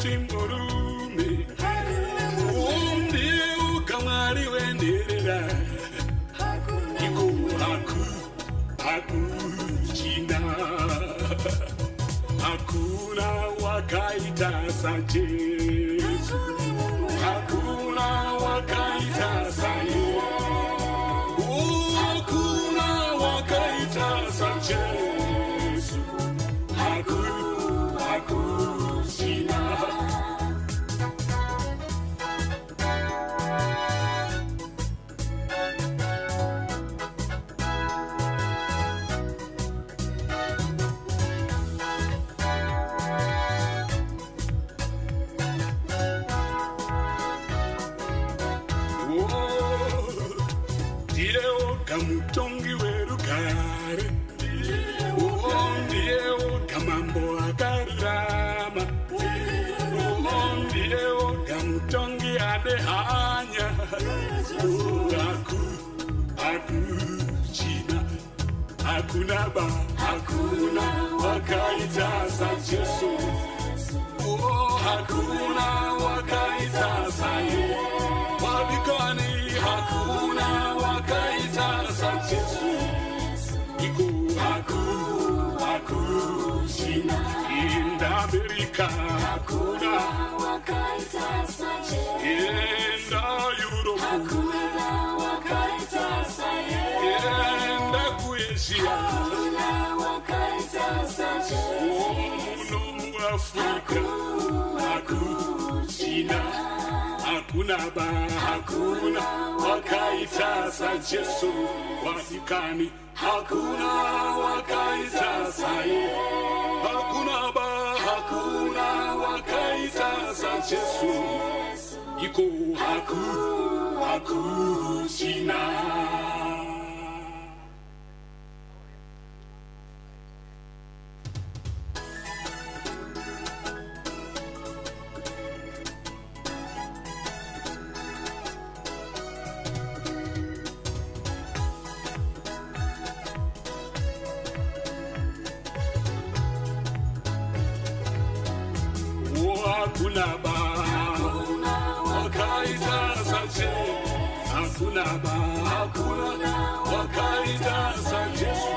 Timborume, ndiye ukamwari wenderera. Iko hakuchina, hakuna wakaita sajesu, hakuna wakaita sajesu, hakuna wakaita sajesu, hakuchina. Kamutongi werugare, ndiye kamambo akarama, ndiye kamutongi adehanya, hakuchina, hakuna wakaita sajesu, hakuna wakaita saye, wabikani hakuna wakaita sajesu, iko hakuchina, inda Amerika hakuna wakaita sajesu, inda Europe hakuna wakaita sajesu, inda Asia hakuna wakaita sajesu, no Afrika hakuchina. Hakuna wakaita sajesu, Vatikani hakuna wakaita saye, hakuna wakaita sajesu, iko hakuchina. Hakuna wakaita sajesu, hakuna wakaita sajesu,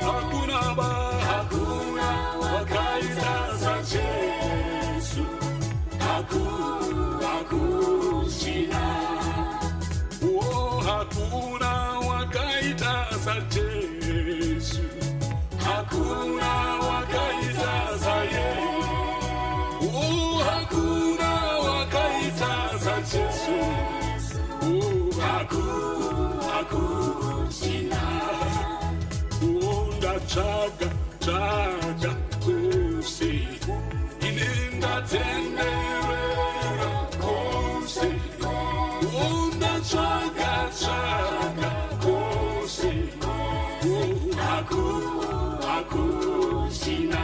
hakuna wakaita sajesu, hakuchina. Hakuna wakaita sajesu, hakuna wakaita sajesu, hakuna wakaita sajesu, hakuchina. Ndachaga kose, inenda tenderera kose, ndachaga kose, hakuchina.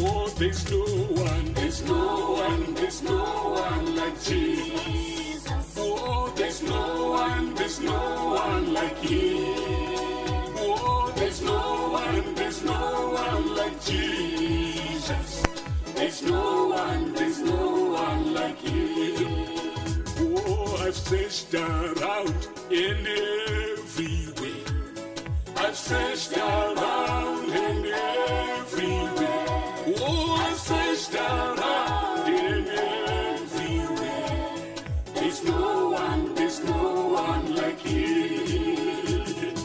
Oh, there's no one like Jesus. Oh, there's no one like Him. Oh, there's no one like Jesus. There's no one like Him. Oh, I've searched around in every way. I've searched around in every way. Oh, I've searched around in every way. There's no one like Him.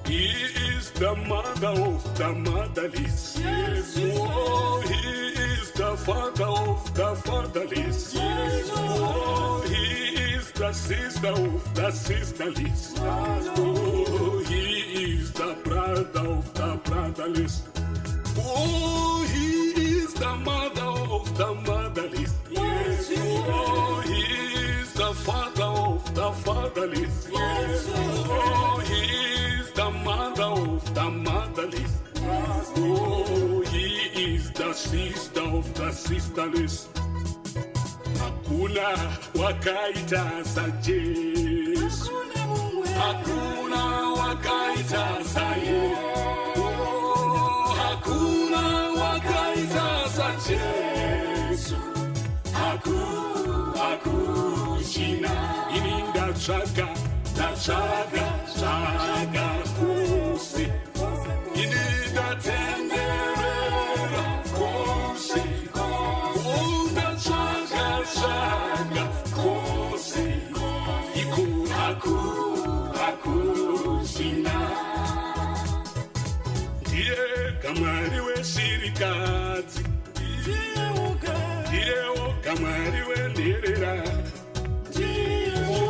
He is the mother of the motherless. Yes. Oh, He is the father of the fatherless. Yes. Oh, He is the sister of the sisterless. Oh, of the brotherless. Oh, he is the mother of the motherless. Yes, oh, he is the father of the fatherless. Yes, oh, he is the mother of the motherless. Yes, oh, he is the sister of the sisterless. Hakuna wakaita sa Yesu. Hakuna wakaita sa Yesu. Oh, hakuna wakaita sa Yesu. Hakushina. Ininda chaga kusi. Ininda tenderera kusi. Unda chaga kusi. Iku hakushina. Ndiye kamari weshirikadzi. Ndiyewo kamari wenderera. Ndiyewo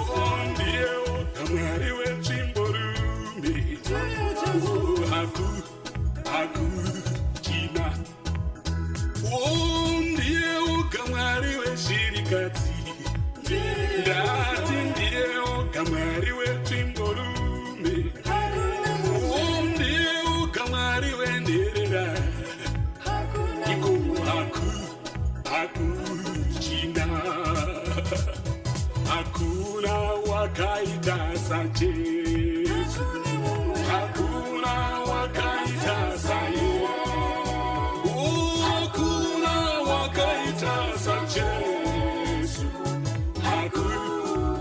kamari wechimborume. Hakuchina. Ndiyewo kamari weshirikadzi. Ndati ndiyewo kamari wechimborume. Ndiyewo kamari wenderera. Iko hakuchina. Hakuna wakaita sa Yesu. Hakuna wakaita sa Yesu. Hakuna wakaita sa Yesu.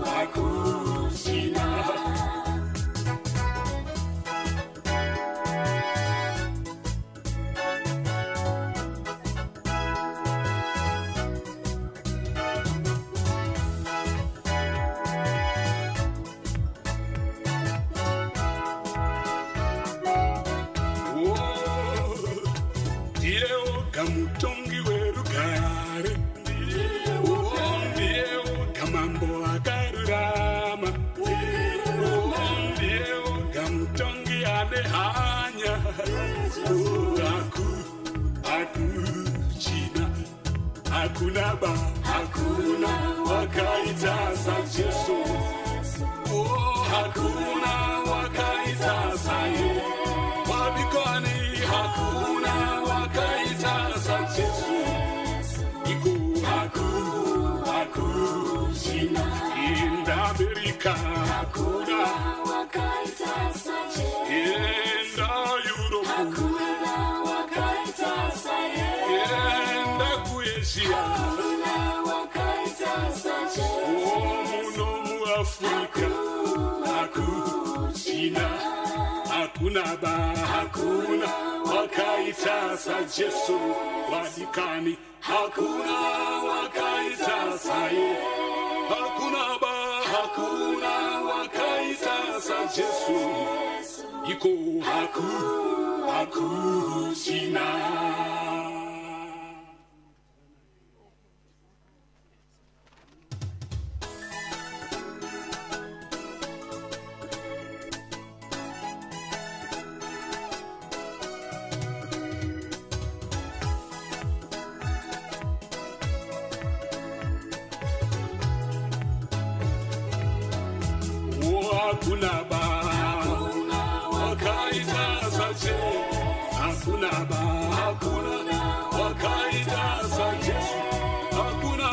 Hakuchina. Kamutongi werugare. Ndiyewo kamambo akarurama. Ndiyewo kamutongi ane hanya. Hakuchina. Hakuna wakaita sa Yesu. Hakuna wakaita sa Yesu. Wabikoni hakuna wakaita sa Yesu. Iku hakuchina. In America hakuna wakaita sa Yesu. In Europe Hakuna wakaita sa Yesu. In Asia Hakuna wakaita sa Yesu. Muno mu Africa hakuchina. Hakuna wakaita sa Yesu. Wadikani hakuna wakaita sa Yesu. Hakuna wakaita sa Yesu. Iko hakuchina. Hakuna wakaita sa Yesu. Hakuna wakaita sa Yesu. Hakuna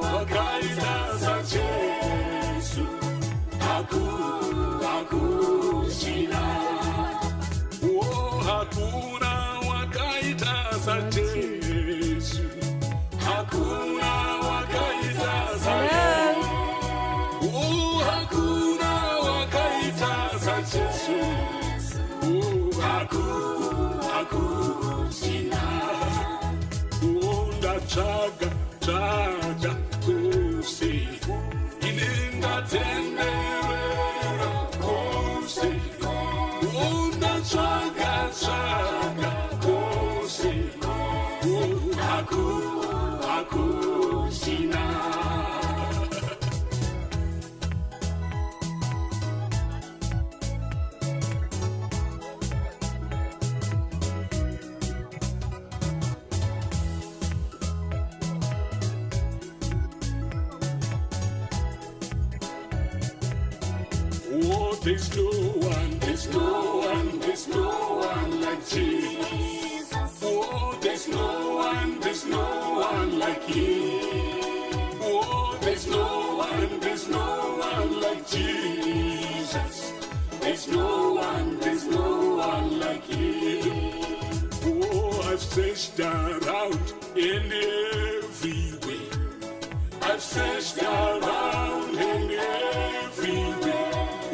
wakaita sa Yesu. Hakuchina. Hakuna wakaita sa Yesu. Hakuna wakaita sa Yesu. Hakuna wakaita sa Yesu. Hakuchina. Chaga kusi. Ininga tenderera kusi. Chaga kusi. Hakuchina. there's no one, there's no one, there's no one like Jesus. Oh, there's no one like Him. Oh, there's no one like Jesus. There's no one like Him. Oh, I've searched around in every way. I've searched around in every way.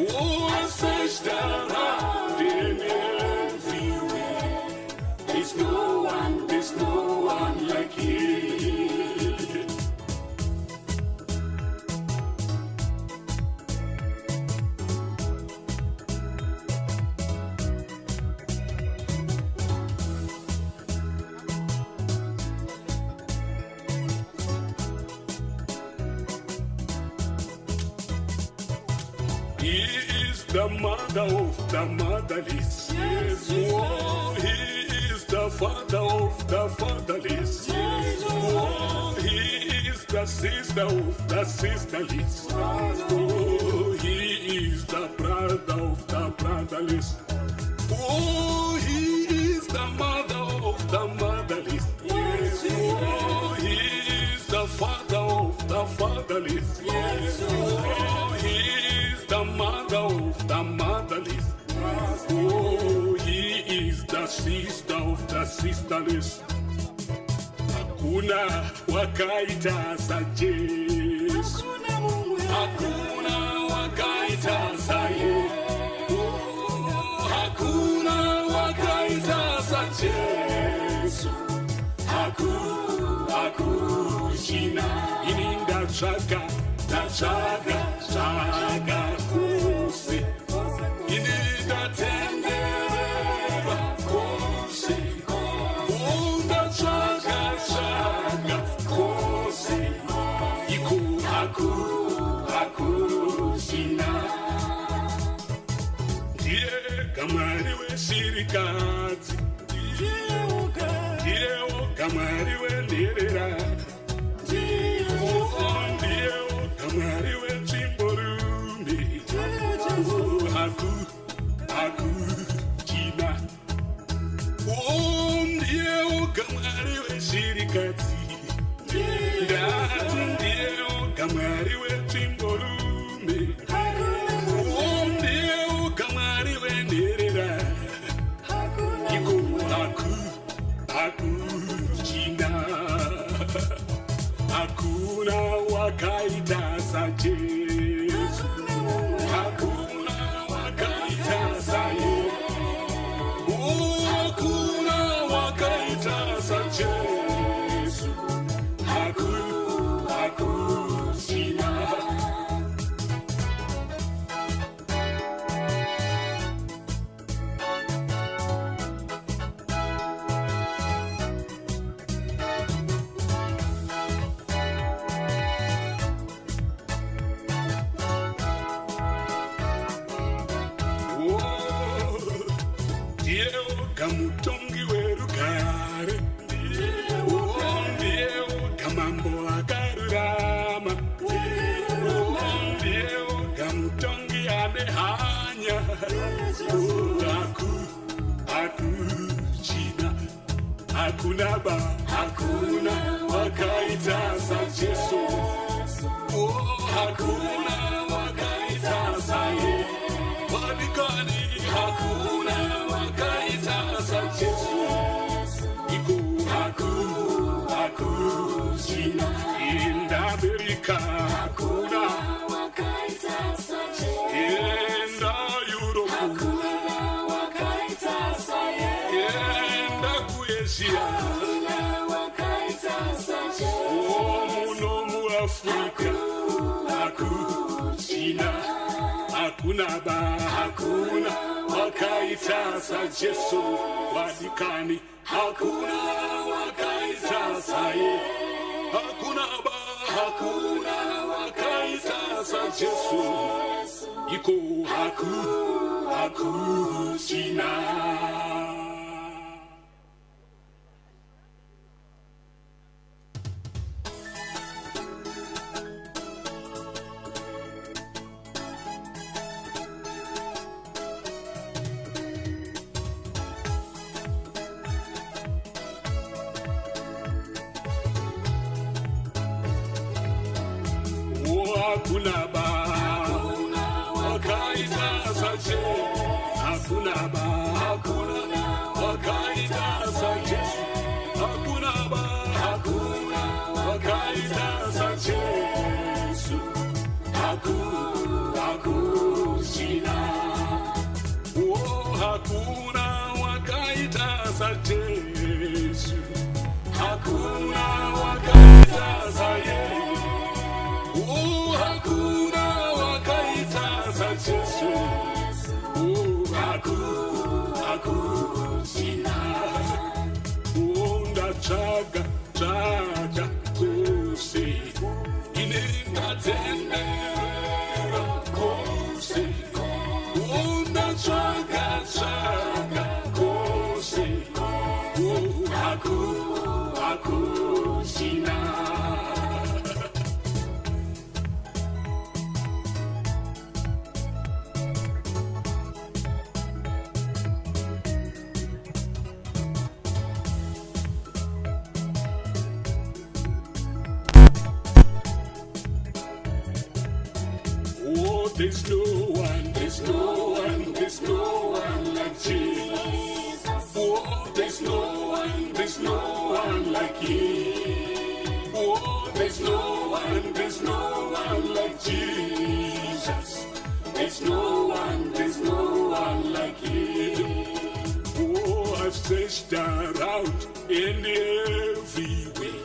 Oh, I've searched around in every way. There's no one like Him. He is the mother of the motherless. Yes. Oh, He is the father of the fatherless. Yes. Oh, He is the sister of the sisterless. Oh, He is the brother of the brotherless. Oh, He is the mother of the motherless. Yes. Oh, He is the father of the fatherless. Yes. Oh, He is the mother of the motherless. Oh, He is the sister of the sisterless. Hakuna wakaita sa Yesu. Hakuna wakaita sa Yesu. Hakuna wakaita sa Yesu. Hakushina ininda chaka kuse ininda tendera kuse unda chaka kuse iku hakushina ndiye kamari weshirikadzi ndiyewo kamari wenderera ndiyewo kamari wechimborume hakuchina ndiyewo kamari weshirikadzi ndati ndiyewo kamari wechimborume ndiyewo kamari wenderera iko hakuchina hakuna wakaita sa Yesu. Hakuna wakaita sa Yesu. Oh, hakuna wakaita sa Yesu. Hakuchina. Ndiyewo kamutongi werugare. Ndiyewo kamambo akarurama. Ndiyewo kamutongi ane hanya. Hakuchina. Hakuna wakaita sa Yesu. Hakuna wakaita sa Yesu. Wadikani hakuna wakaita sa Yesu. Iku hakuchina. In America hakuna wakaita sa Yesu. In Europe Hakuna wakaita sa Yesu. In Asia Hakuna wakaita sa Yesu. muno mu Africa hakuchina. Hakuna wakaita sa Yesu. Wadikani hakuna wakaita sa Yesu. Hakuna wakaita sa Yesu. Iko hakuchina. hakuna wakaita sache, hakuna wakaita sache, hakuna wakaita sache, hakushina. Oh, hakuna wakaita sache, hakuna wakaita sache. Oh, hakuna wakaita sache, hakushina. Oh, ndachaga kose iningatendera kose. Oh, ndachaga kose. Oh, hakushina. Oh, there's no one like Jesus. Oh, there's no one like Him. Oh, there's no one like Jesus. There's no one like Him. Oh, I've searched around in every way.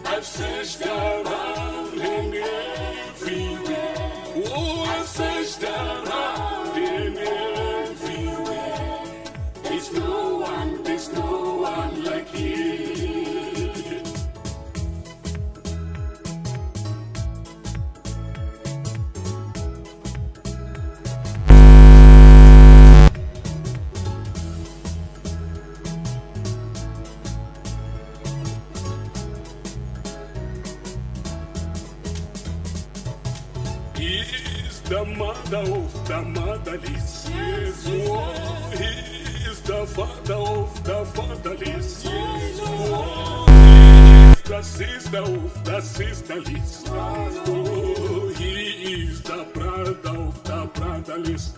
I've searched around in every way. Oh, I've searched around in everywhere. There's no one like Him. He is the mother of the motherless. Yes, oh, He is the father of the fatherless. Yes, oh, He is the sister of the sisterless. Oh, He is the brother of the brotherless.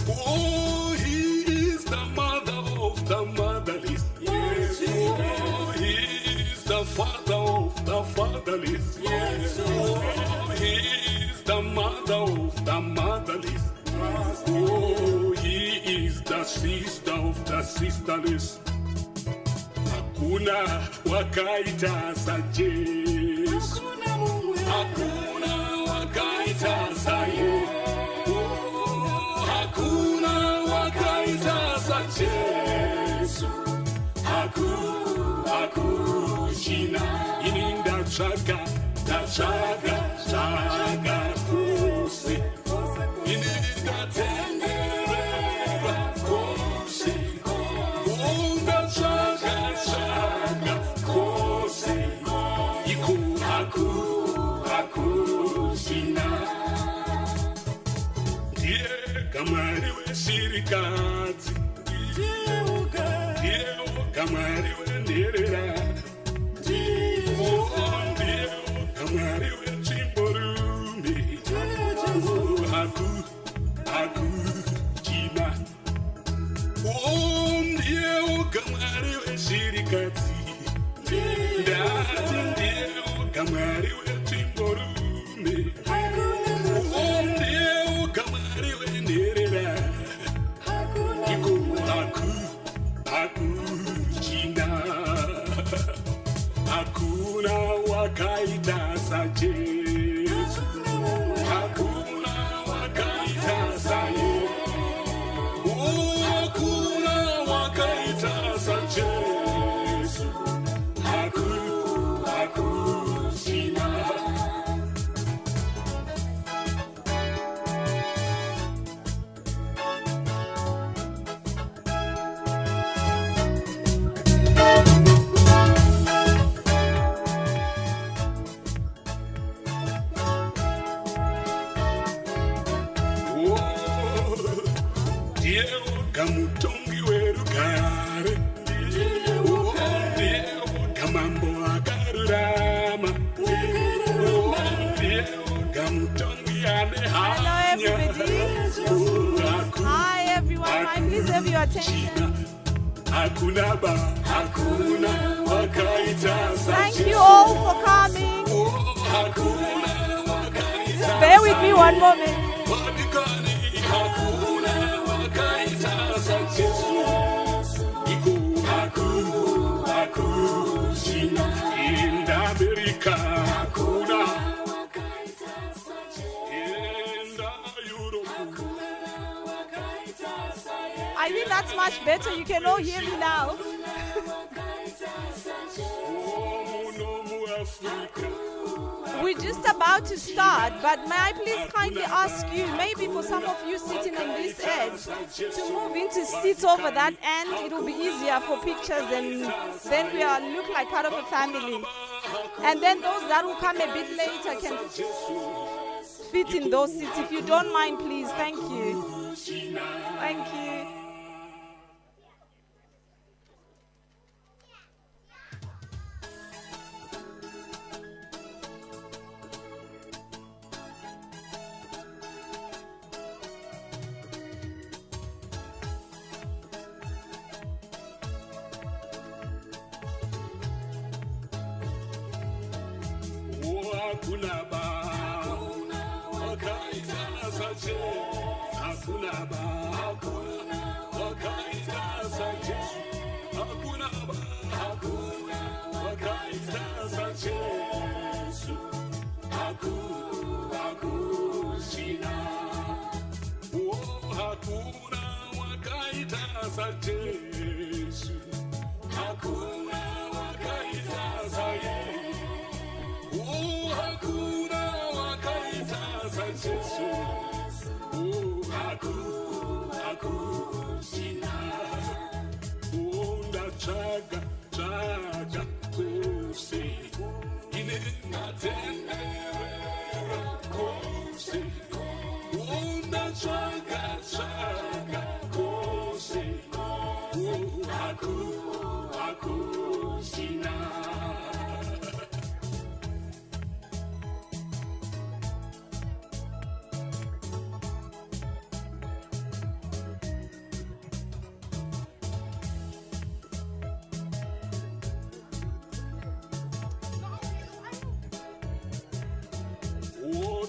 Oh, He is the mother of the motherless. Yes, oh, He is the father of the fatherless. Yes, oh, He is the mother of the motherless. Oh, He is the sister of the sisterless. Hakuna wakaita sa Yesu, hakuna wakaita sa Yesu. Oh, hakuna wakaita sa Yesu, hakushina. Ininda chaga kose, ininda tendera kose. Onda chaga kose, iku hakushina. Ndiye kamari weshirikadzi, ndiye kamari wenderera, ndiye kamari wechimborume. Hakushina. Oh, ndiye kamari weshirikadzi, ndati ndiye kamari wechimborume. Oh, ndiye kamari wenderera, iko hakushina. Hakuna wakaita sa Yesu, hakuna wakaita sa Yesu. Oh, hakuna wakaita sa Yesu, hakushina. Kamutongi werugare, ndiye kamambo akarurama, ndiye Hello, everybody. Hi, everyone. Can I please have your attention? Thank you all for coming. Just bear with me one moment. In America, hakuna. In Europe, I think that's much better. You can all hear me now. We're just about to start, but may I please kindly ask you, maybe for some of you sitting on this edge, to move into seats over that end. It'll be easier for pictures, and then we all look like part of a family. And then those that will come a bit later can fit in those seats. If you don't mind, please. Thank you. Thank you.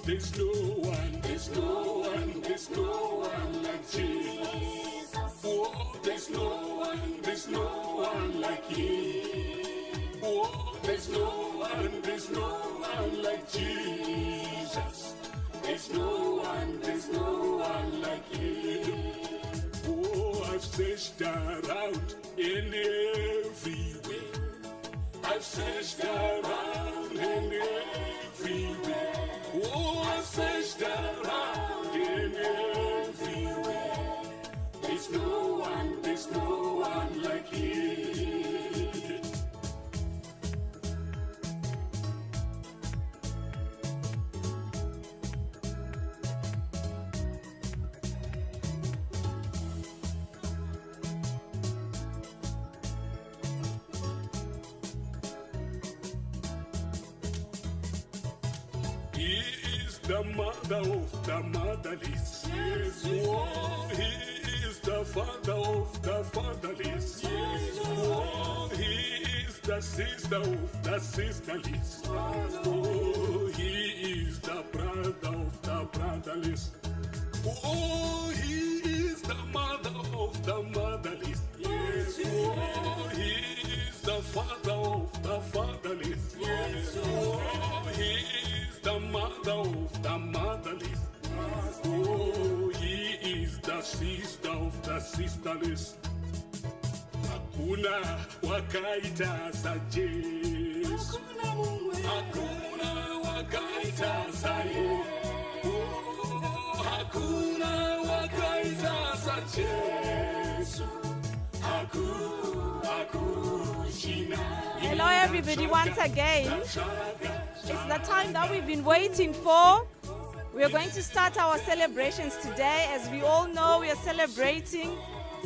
There's no one, there's no one, there's no one like Jesus. Oh, there's no one like Him. Oh, there's no one like Jesus. There's no one like Him. Oh, I've searched around in every way. I've searched around in every way. Oh, I searched around in everywhere. There's no one like Him. He is the mother of the motherless. Yes, oh, He is the father of the fatherless. Yes, oh, He is the sister of the sisterless. Oh, He is the brother of the brotherless. Oh, He is the mother of the motherless. Yes, oh, He is the father of the fatherless. Yes, oh, He is the mother of the motherless. Oh, He is the sister of the sisterless. Hakuna wakaita sa Yesu. Hakuna wakaita sa Yesu. Oh, hakuna wakaita sa Yesu. Hello, everybody, once again. It's the time that we've been waiting for. We are going to start our celebrations today. As we all know, we are celebrating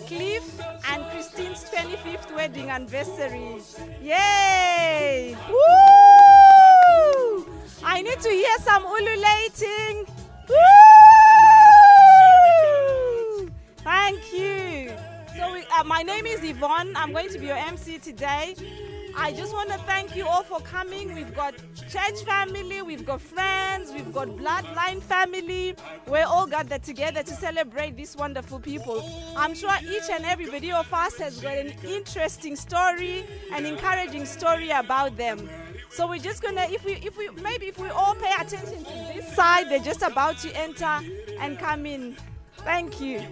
Cliff and Christine's 25th wedding anniversary. Yay! Woo! I need to hear some ululating. Woo! my name is Yvonne. I'm going to be your MC today. I just want to thank you all for coming. We've got church family, we've got friends, we've got bloodline family. We're all gathered together to celebrate these wonderful people. I'm sure each and everybody of us has got an interesting story, an encouraging story about them. So we're just gonna, if we all pay attention to this side, they're just about to enter and come in. Thank you.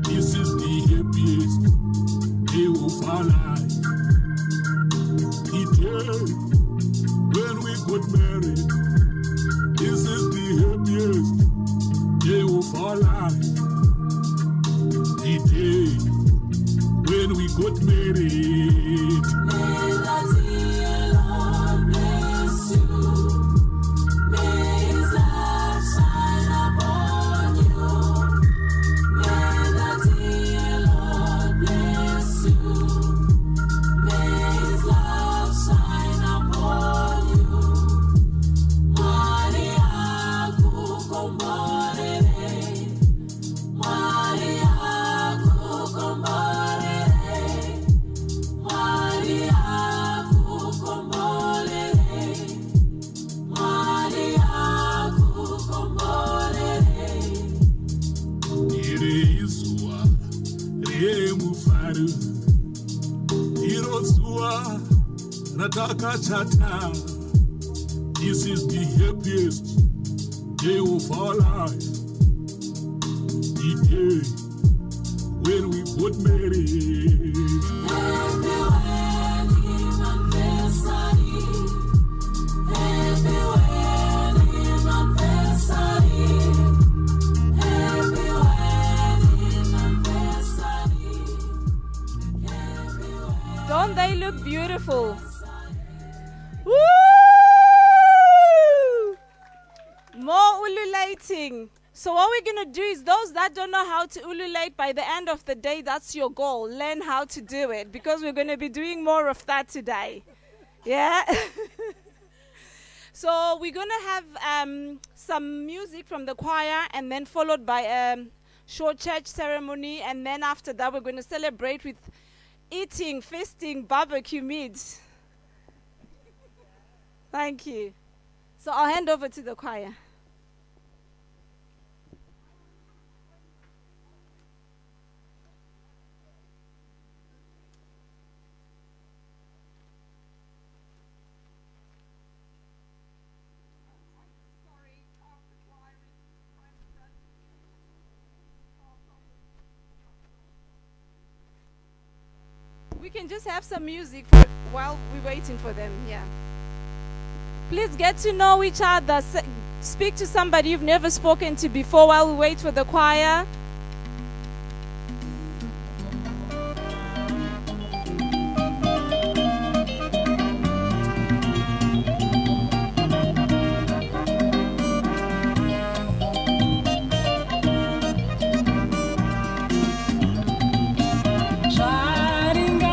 This is the happiest day of our life. The day when we got married. This is the happiest day of our life. The day when we got married. May the dear Lord bless you. May His love shine upon you. May the dear Lord bless you. May His love shine upon you. Maria kukomborere. Maria kukomborere. Maria kukomborere. Maria kukomborere. Iri izuwa remufaro, iro zuwa ratakachata. This is the happiest day of our life. The day when we got married. Happy wedding anniversary. Happy wedding anniversary. Happy wedding anniversary. Happy wedding. Don't they look beautiful? Woo! More ululating. So what we're going to do is those that don't know how to ululate, by the end of the day, that's your goal. Learn how to do it, because we're going to be doing more of that today. Yeah? So we're going to have some music from the choir, and then followed by a short church ceremony. And then after that, we're going to celebrate with eating, feasting, barbecue meat. Thank you. So I'll hand over to the choir. We can just have some music while we're waiting for them. Yeah. Please get to know each other. Speak to somebody you've never spoken to before while we wait for the choir. Shining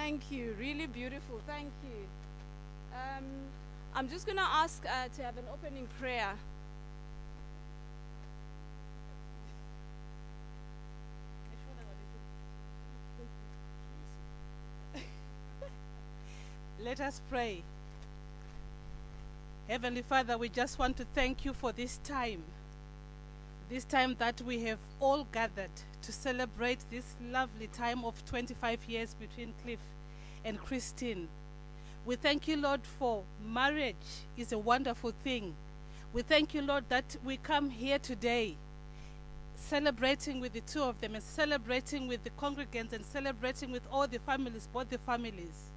Thank you. Really beautiful. Thank you. I'm just going to ask to have an opening prayer. Let us pray. Heavenly Father, we just want to thank you for this time that we have all gathered to celebrate this lovely time of 25 years between Cliff and Christine. We thank you, Lord, for marriage is a wonderful thing. We thank you, Lord, that we come here today celebrating with the two of them and celebrating with the congregants and celebrating with all the families, both the families.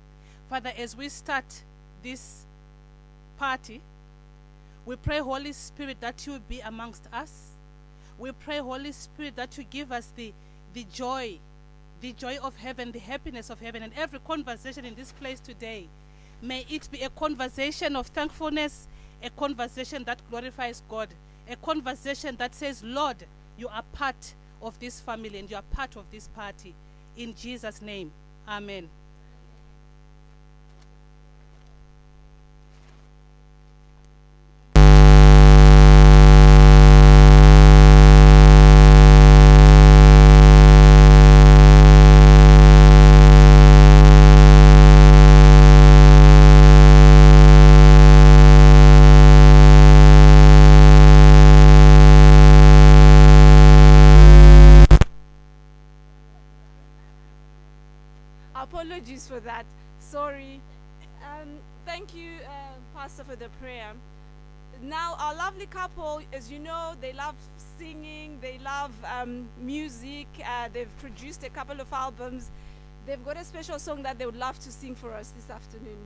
Father, as we start this party, we pray, Holy Spirit, that you will be amongst us. We pray, Holy Spirit, that you give us the joy of heaven, the happiness of heaven. And every conversation in this place today, may it be a conversation of thankfulness, a conversation that glorifies God, a conversation that says, Lord, you are part of this family and you are part of this party. In Jesus' name, amen. Apologies for that. Sorry. Thank you, Pastor, for the prayer. Now, our lovely couple, as you know, they love singing, they love music. They've produced a couple of albums. They've got a special song that they would love to sing for us this afternoon.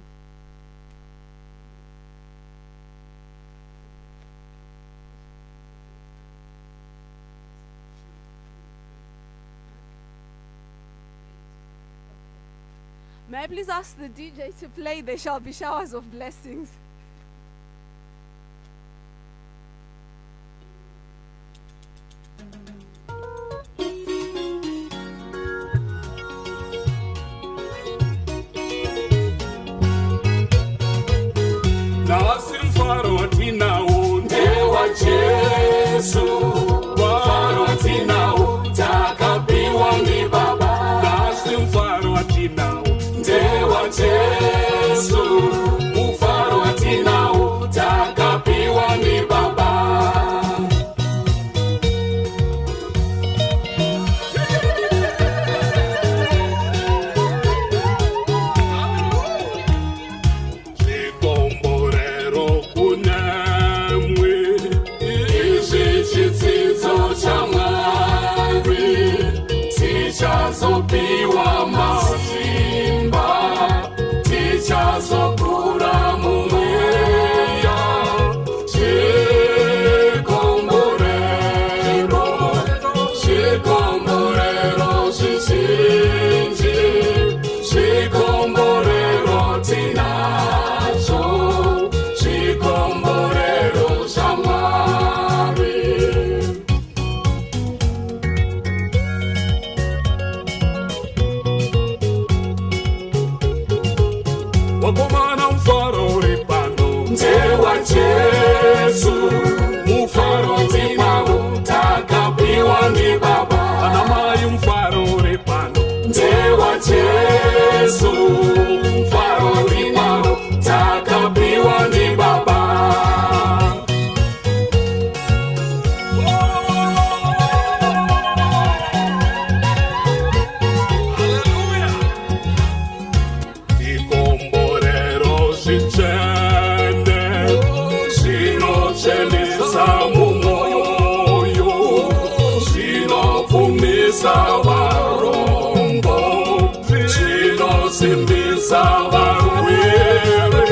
May I please ask the DJ to play There Shall Be Showers of Blessings? Nasi mfaro watinao ndewa Jesu, mfaro watinao takapiwa ni Baba. Nasi mfaro watinao ndewa Jesu, mfaro watinao takapiwa ni Baba. Tichazopiwa mazimba, tichazokura mumweya, chikomborero chichinji, chikomborero tinacho, chikomborero dzaMwari. Wakomana mfaro ripano ndewa Jesu, mfaro tinao takapiwa ni Baba. Anamai mfaro ripano ndewa Jesu, mfaro tinao takapiwa ni Baba. Varombo, chinosimbisa varwere,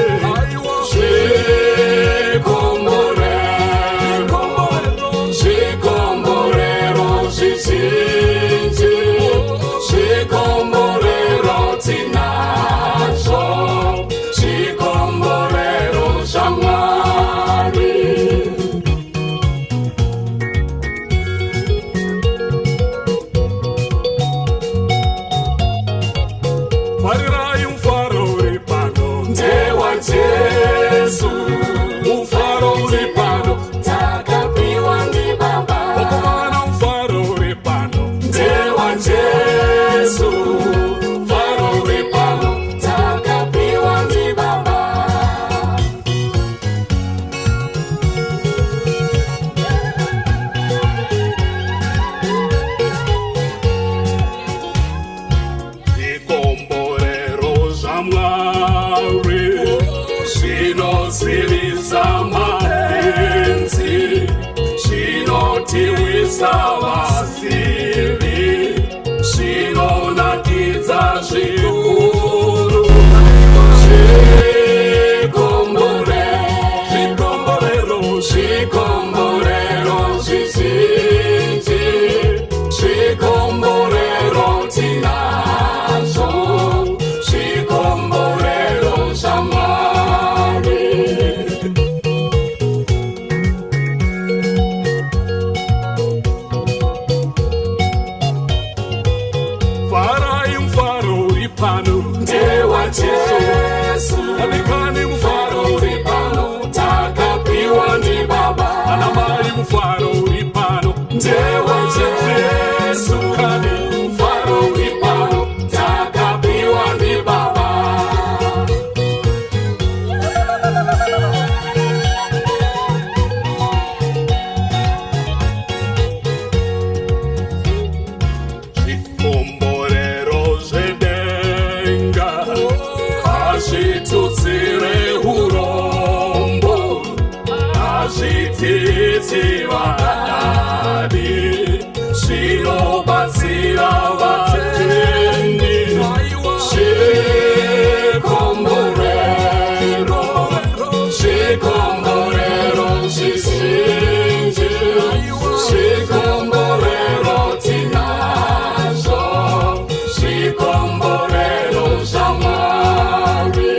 chikomborero chichinji, chikomborero tinacho, chikomborero dzaMwari. What Parirai faro uri pano, Ndewa Jesu, faro uri pano, takapiwa ndi Baba. okumana faro uri pano, Ndewa Jesu, faro uri pano. takapiwa ndi Baba. Ikomborero dzaMwari zvinosimbisa mapenzi, zvinotiwisa vazivi, zvinonakidza zvikuru. Zvikomborero zvizhinji, zvikomborero tinazvo, zvikomborero dzaMwari. Farai mufaro uri pano, Ndewa Jesu, adikani mufaro uri pano, takapiwa ndi Baba. anamai mufaro uri pano, Ndewa Jesu, mfaro uri pano, takapiwa ndi Baba. zvikomborero zvedenga hazvitutsire urombo, hazvititsi vadadi, zvinobatsira vatendi. Zvikomborero, zvikomborero zvizhinji, zvikomborero tinazvo, zvikomborero dzaMwari.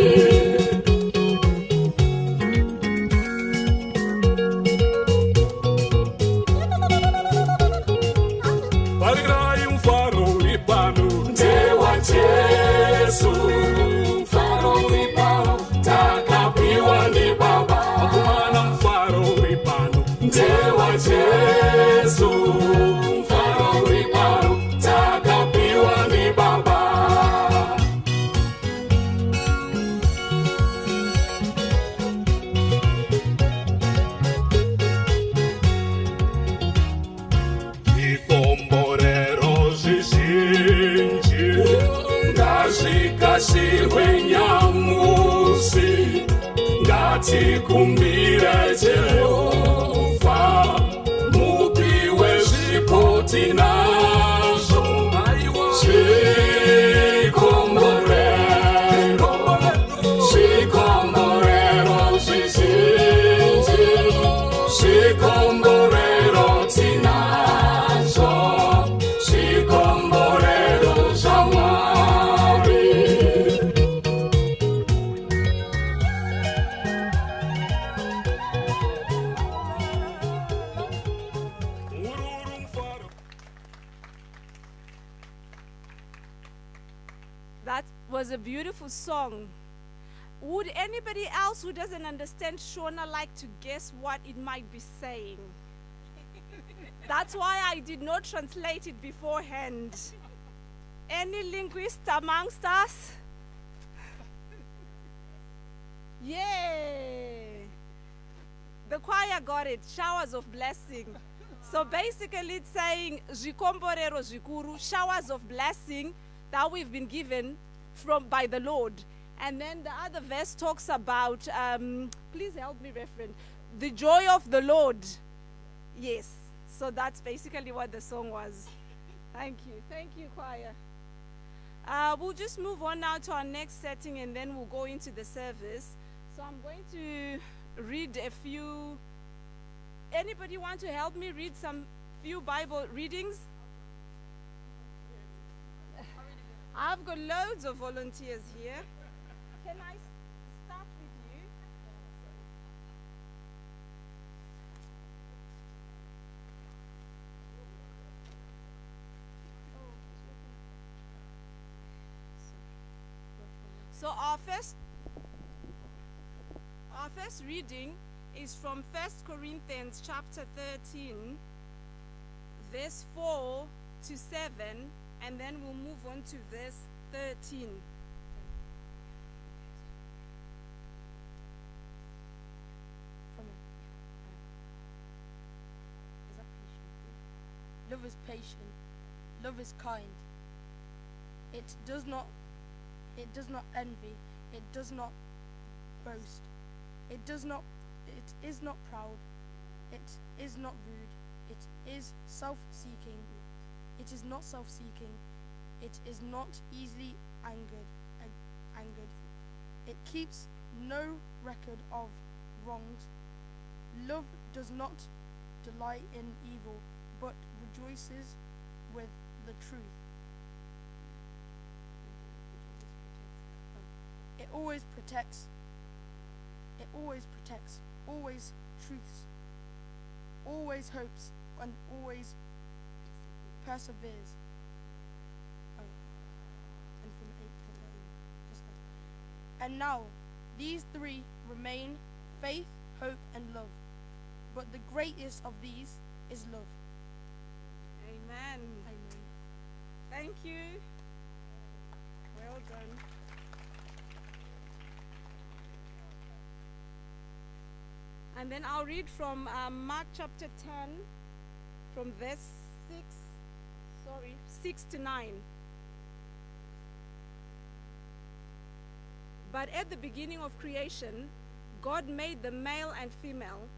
Parirai mufaro uri pano, Ndewa Jesu, mfaro uri pano, takapiwa ndi Baba. okumana mufaro uri pano, Ndewa Jesu, mfaro uri pano, takapiwa ndi Baba. zvikomborero zvizhinji ngazvikashirwe nyamusi, ngatikumbire Jehovha, mupi wezvipo tinazvo. Zvikomborero, zvikomborero zvizhinji, zvikomborero tinazvo, zvikomborero dzaMwari. Ururu mufaro. That was a beautiful song. Would anybody else who doesn't understand Shona like to guess what it might be saying? That's why I did not translate it beforehand. Any linguist amongst us? Yeah. The choir got it. Showers of blessing. So basically it's saying zvikomborero zvikuru, showers of blessing that we've been given by the Lord. And then the other verse talks about, please help me, Reverend, the joy of the Lord. Yes. So that's basically what the song was. Thank you. Thank you, choir. We'll just move on now to our next setting and then we'll go into the service. So I'm going to read a few. Anybody want to help me read some few Bible readings? I've got loads of volunteers here. Can I start with you? So our first reading is from 1 Corinthians chapter 13, verse 4 to 7, and then we'll move on to verse 13. Love is patient. Love is kind. It does not envy. It does not boast. It is not proud. It is not rude. It is self-seeking. It is not self-seeking. It is not easily angered. It keeps no record of wrongs. Love does not delight in evil, but rejoices with the truth. It always protects. It always protects. Always truths. Always hopes and always perseveres. And from 8 to 11, just that. And now, these three remain: faith, hope, and love. But the greatest of these is love. Amen. Amen. Thank you. Well done. And then I'll read from Mark chapter 10, from verse 6 to 9. But at the beginning of creation, God made them male and female.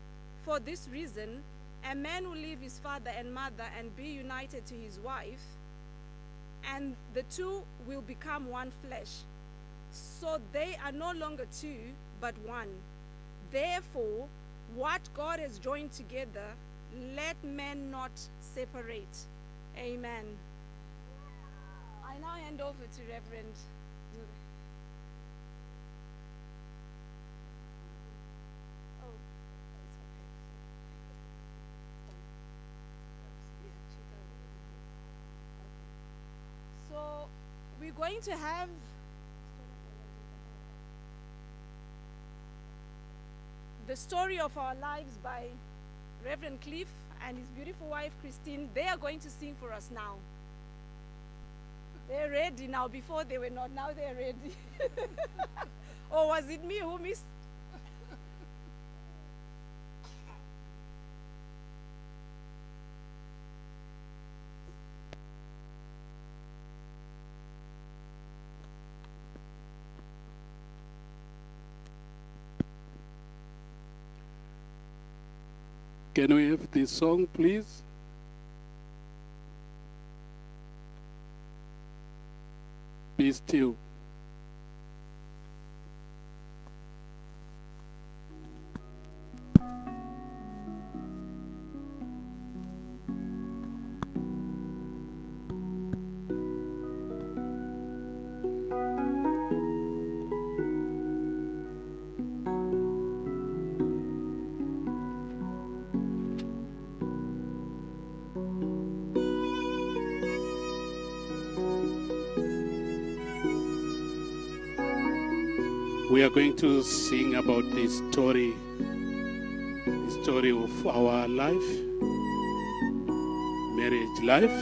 For this reason, a man will leave his father and mother and be united to his wife, and the two will become one flesh. So they are no longer two, but one. Therefore, what God has joined together, let men not separate. Amen. I now hand over to Reverend. So we're going to have the story of our lives by Reverend Cliff and his beautiful wife Christine. They are going to sing for us now. They're ready now. Before they were not. Now they're ready. Or was it me who missed? Can we have this song, please? Be still. We are going to sing about the story of our life, marriage life,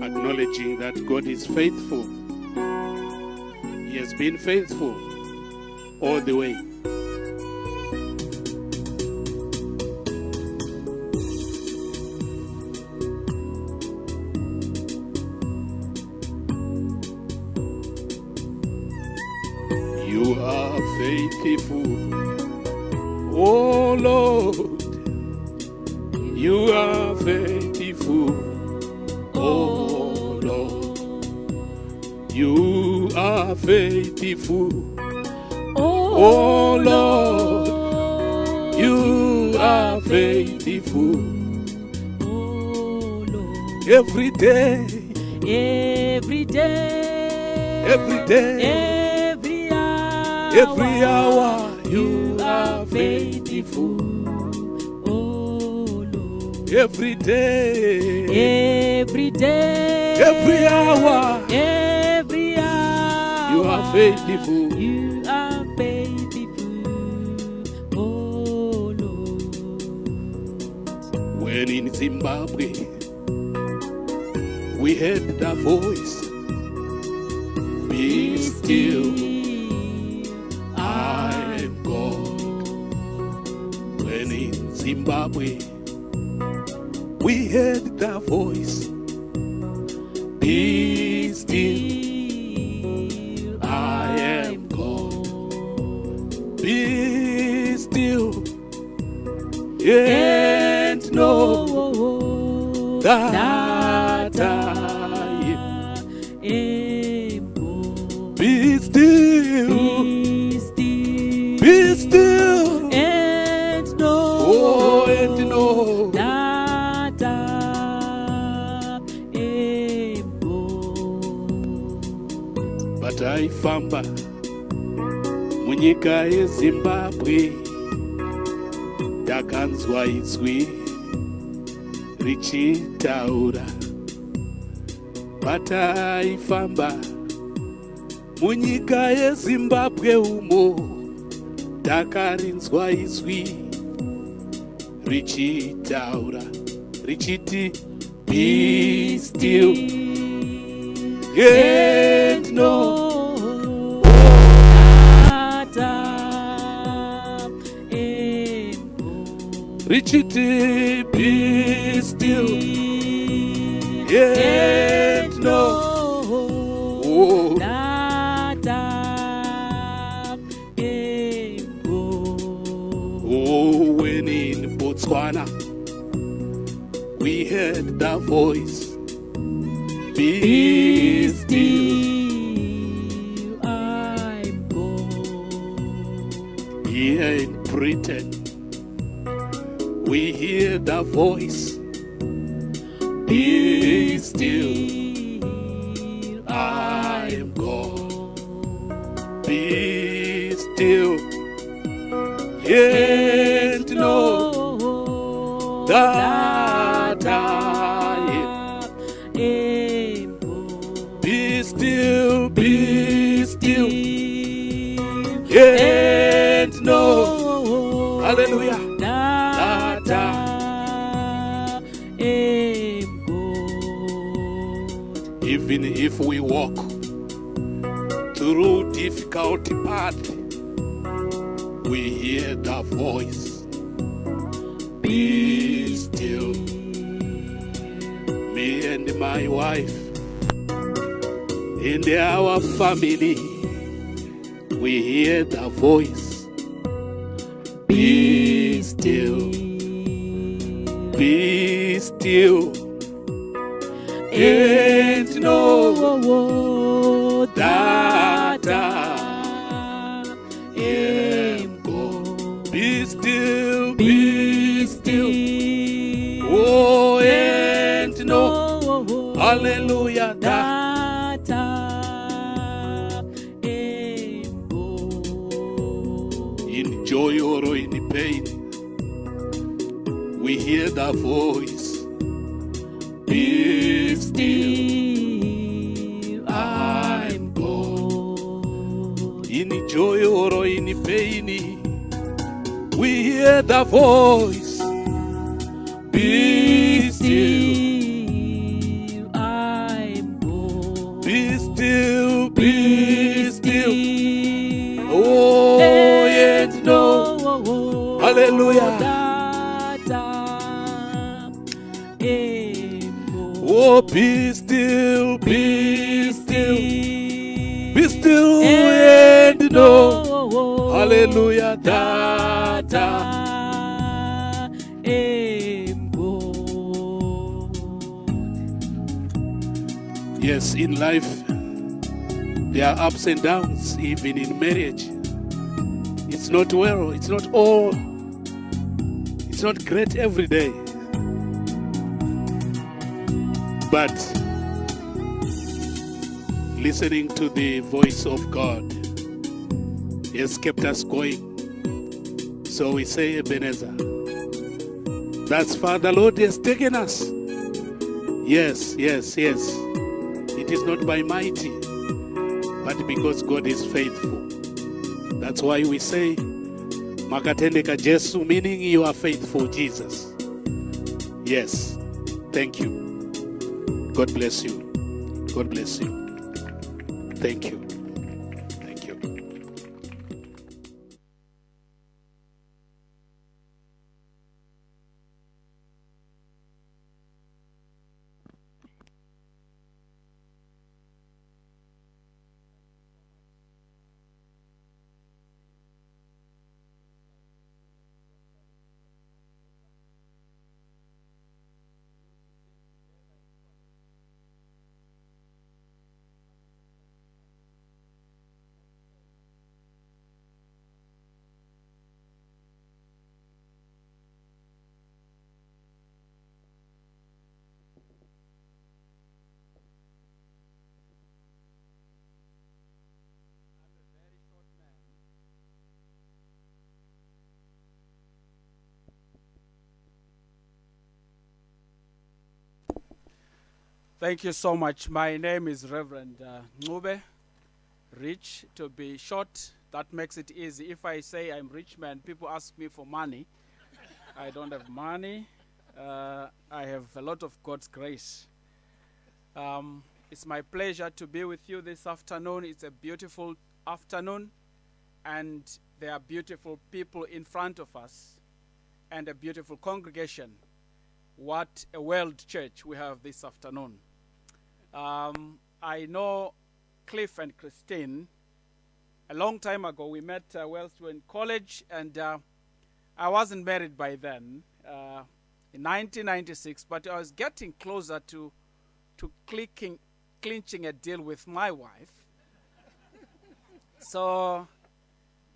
acknowledging that God is faithful. He has been faithful all the way. You are faithful, oh Lord. You are faithful, oh Lord. You are faithful, oh Lord. You are faithful, oh Lord. every day, Every day, every day. Every hour you are faithful. Oh Lord. Every day, Every day, every hour, faithful. You are faithful, oh Lord. When in Zimbabwe, we heard the voice, be still, I am God. When in Zimbabwe, we heard the voice, be still, I am God. Be still, and know that I am. Be still, be still, and know, oh, and know that I am God. but I famba munyika yeZimbabwe, ndakanzwa izwi richitaura. Pataifamba munyika yeZimbabwe umo, ndakarinzwa izwi richitaura richiti, be still and know That I am God. richiti, be still and know oh, That I am God. oh, when in Botswana we heard the voice, be still, I'm God. here in Britain we hear the voice, be still, I am God. Be still and know that I am. am God. Be still, be still and know, hallelujah, That I am God. even if we walk through difficult path, we hear the voice, be still. Me and my wife and our family, we hear the voice, be still, be still, and know that I am God. Be still, be still, oh, and know, hallelujah, that That I am God. in joy or in pain, we hear the voice, be still, I'm God. In joy or in pain, we hear the voice, be still, I'm God. be still, be still, oh, and know, hallelujah. That I am God. Oh, be still, be still, be still, and know, hallelujah, that I am God. Yes, in life, there are ups and downs, even in marriage. It's not well, it's not all, it's not great every day. But listening to the voice of God has kept us going. So we say, Ebenezer, that's far the Lord has taken us. Yes, yes, yes. It is not by mighty, but because God is faithful. That's why we say, Makatendeka Jesu, meaning you are faithful, Jesus. Yes. Thank you. God bless you. God bless you. Thank you. Thank you. Thank you so much. My name is Reverend Ncube, Rich to be short. That makes it easy. If I say I'm rich man, people ask me for money. I don't have money. I have a lot of God's grace. It's my pleasure to be with you this afternoon. It's a beautiful afternoon, and there are beautiful people in front of us and a beautiful congregation. What a world church we have this afternoon. I know Cliff and Christine. A long time ago, we met whilst we were in college, and I wasn't married by then, in 1996, but I was getting closer to clinching a deal with my wife. So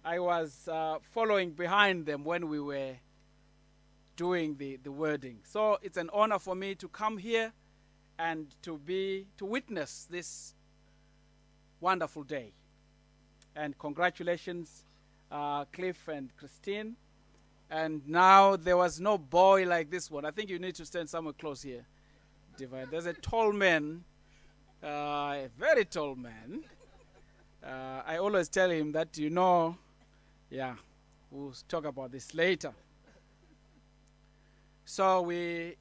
I was following behind them when we were doing the wording. So it's an honor for me to come here and to witness this wonderful day. And congratulations, Cliff and Christine. And now there was no boy like this one. I think you need to stand somewhere close here. Divine. There's a tall man, a very tall man. I always tell him that, we'll talk about this later. So we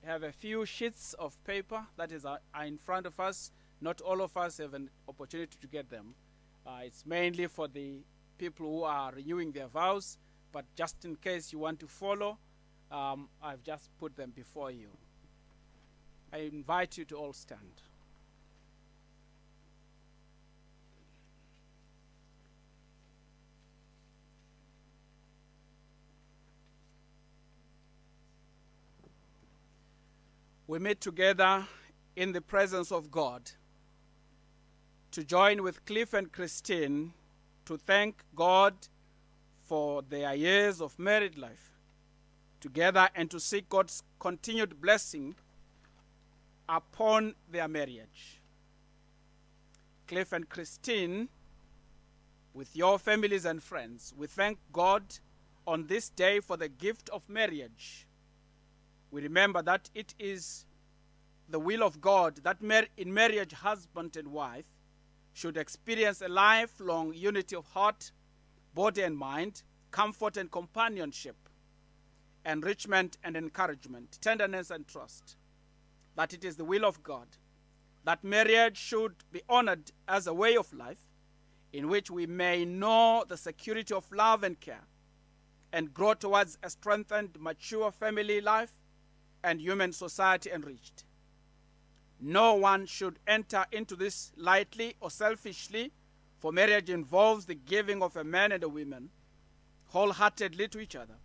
have a few sheets of paper that are in front of us. Not all of us have an opportunity to get them. It's mainly for the people who are renewing their vows, but just in case you want to follow, I've just put them before you. I invite you to all stand. We meet together in the presence of God to join with Cliff and Christine to thank God for their years of married life together and to seek God's continued blessing upon their marriage. Cliff and Christine, with your families and friends, we thank God on this day for the gift of marriage. We remember that it is the will of God that in marriage, husband and wife should experience a lifelong unity of heart, body and mind, comfort and companionship, enrichment and encouragement, tenderness and trust. That it is the will of God that marriage should be honored as a way of life in which we may know the security of love and care and grow towards a strengthened, mature family life and human society enriched. No one should enter into this lightly or selfishly, for marriage involves the giving of a man and a woman wholeheartedly to each other.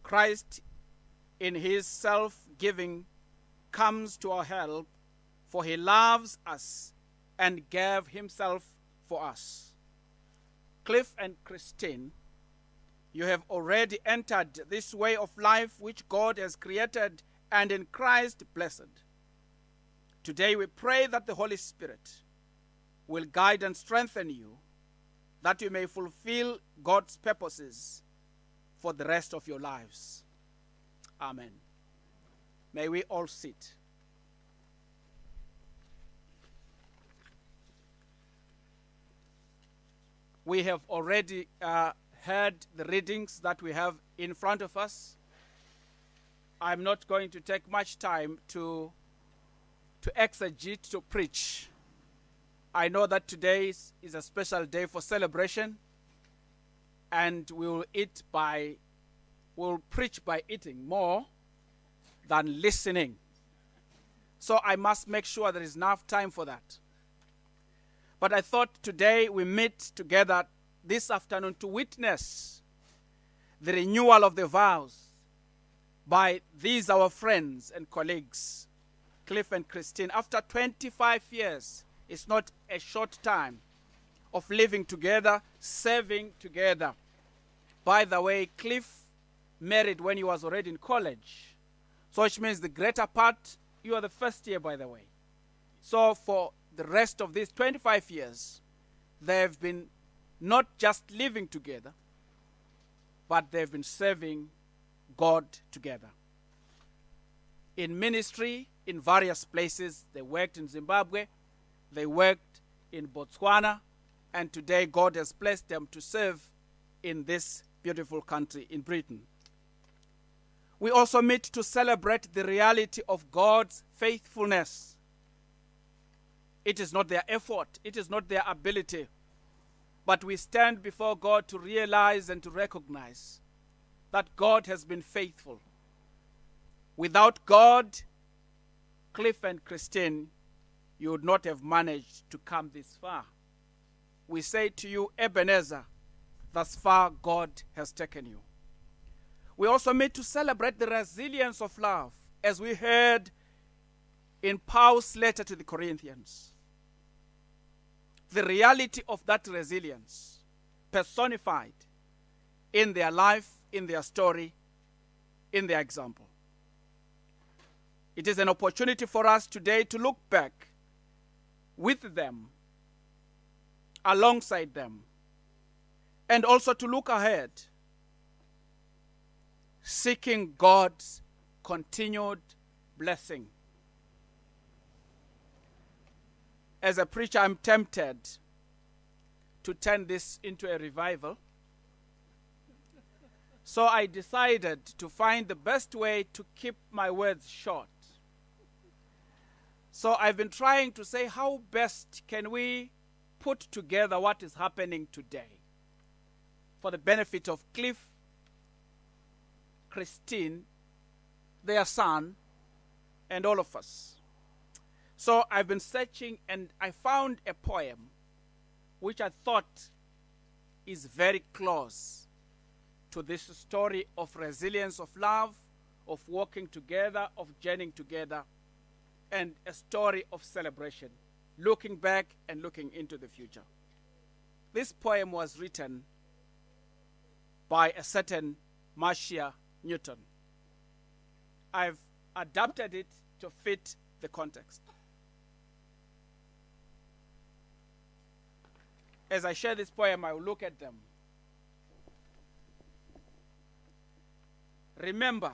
Christ, in his self-giving, comes to our help, for he loves us and gave himself for us. Cliff and Christine, you have already entered this way of life which God has created and in Christ blessed. Today we pray that the Holy Spirit will guide and strengthen you, that you may fulfill God's purposes for the rest of your lives. Amen. May we all sit. We have already heard the readings that we have in front of us. I'm not going to take much time to exegete, to preach. I know that today is a special day for celebration, and we'll preach by eating more than listening. So I must make sure there is enough time for that. But I thought today we meet together this afternoon to witness the renewal of the vows by these our friends and colleagues, Cliff and Christine. After 25 years, it's not a short time of living together, serving together. By the way, Cliff married when he was already in college. So which means the greater part, you are the first year, by the way. So for the rest of these 25 years, they've been not just living together, but they've been serving God together. In ministry, in various places, they worked in Zimbabwe, they worked in Botswana, and today God has blessed them to serve in this beautiful country in Britain. We also meet to celebrate the reality of God's faithfulness. It is not their effort, it is not their ability, but we stand before God to realize and to recognize that God has been faithful. Without God, Cliff and Christine, you would not have managed to come this far. We say to you, Ebenezer, thus far God has taken you. We also meet to celebrate the resilience of love, as we heard in Paul's letter to the Corinthians. The reality of that resilience personified in their life, in their story, in their example. It is an opportunity for us today to look back with them, alongside them, and also to look ahead, seeking God's continued blessing. As a preacher, I'm tempted to turn this into a revival. So I decided to find the best way to keep my words short. So I've been trying to say, how best can we put together what is happening today for the benefit of Cliff, Christine, their son, and all of us. So I've been searching, and I found a poem which I thought is very close to this story of resilience, of love, of walking together, of journeying together, and a story of celebration, looking back and looking into the future. This poem was written by a certain Marcia Newton. I've adapted it to fit the context. As I share this poem, I will look at them. Remember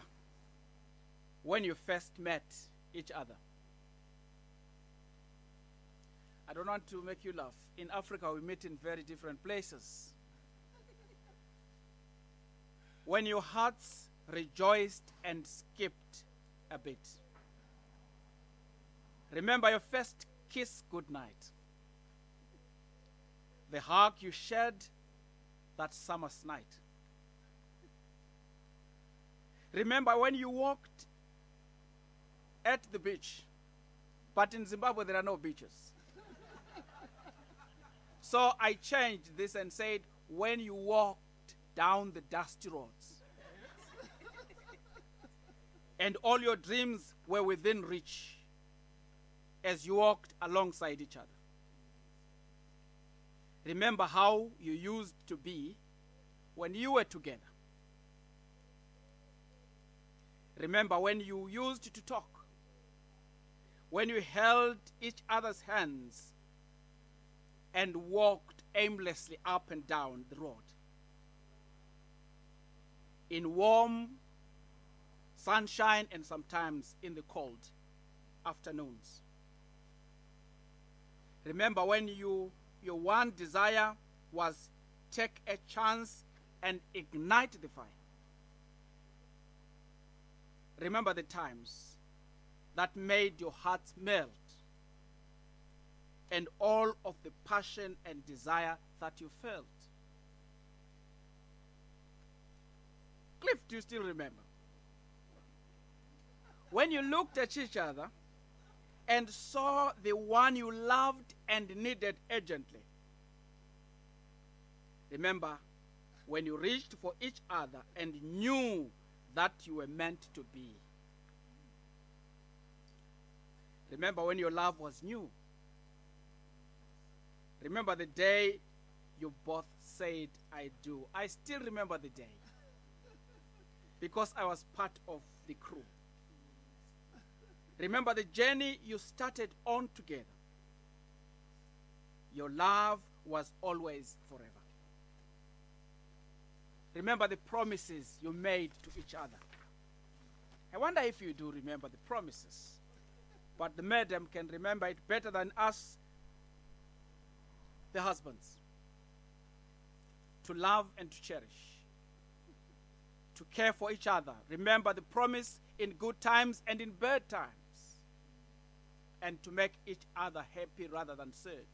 when you first met each other. I don't want to make you laugh. In Africa, we meet in very different places. When your hearts rejoiced and skipped a bit. Remember your first kiss goodnight. The hug you shared that summer's night. Remember when you walked at the beach, but in Zimbabwe there are no beaches. So I changed this and said, when you walked down the dusty roads, and all your dreams were within reach as you walked alongside each other. Remember how you used to be when you were together. Remember when you used to talk, when you held each other's hands and walked aimlessly up and down the road. In warm sunshine and sometimes in the cold afternoons. Remember when your one desire was take a chance and ignite the fire. Remember the times that made your heart melt and all of the passion and desire that you felt. Cliff, do you still remember? When you looked at each other and saw the one you loved and needed urgently. Remember when you reached for each other and knew that you were meant to be. Remember when your love was new. Remember the day you both said, I do. I still remember the day because I was part of the crew. Remember the journey you started on together. Your love was always forever. Remember the promises you made to each other. I wonder if you do remember the promises. But the madam can remember it better than us, the husbands. To love and to cherish. To care for each other. Remember the promise in good times and in bad times. And to make each other happy rather than sad.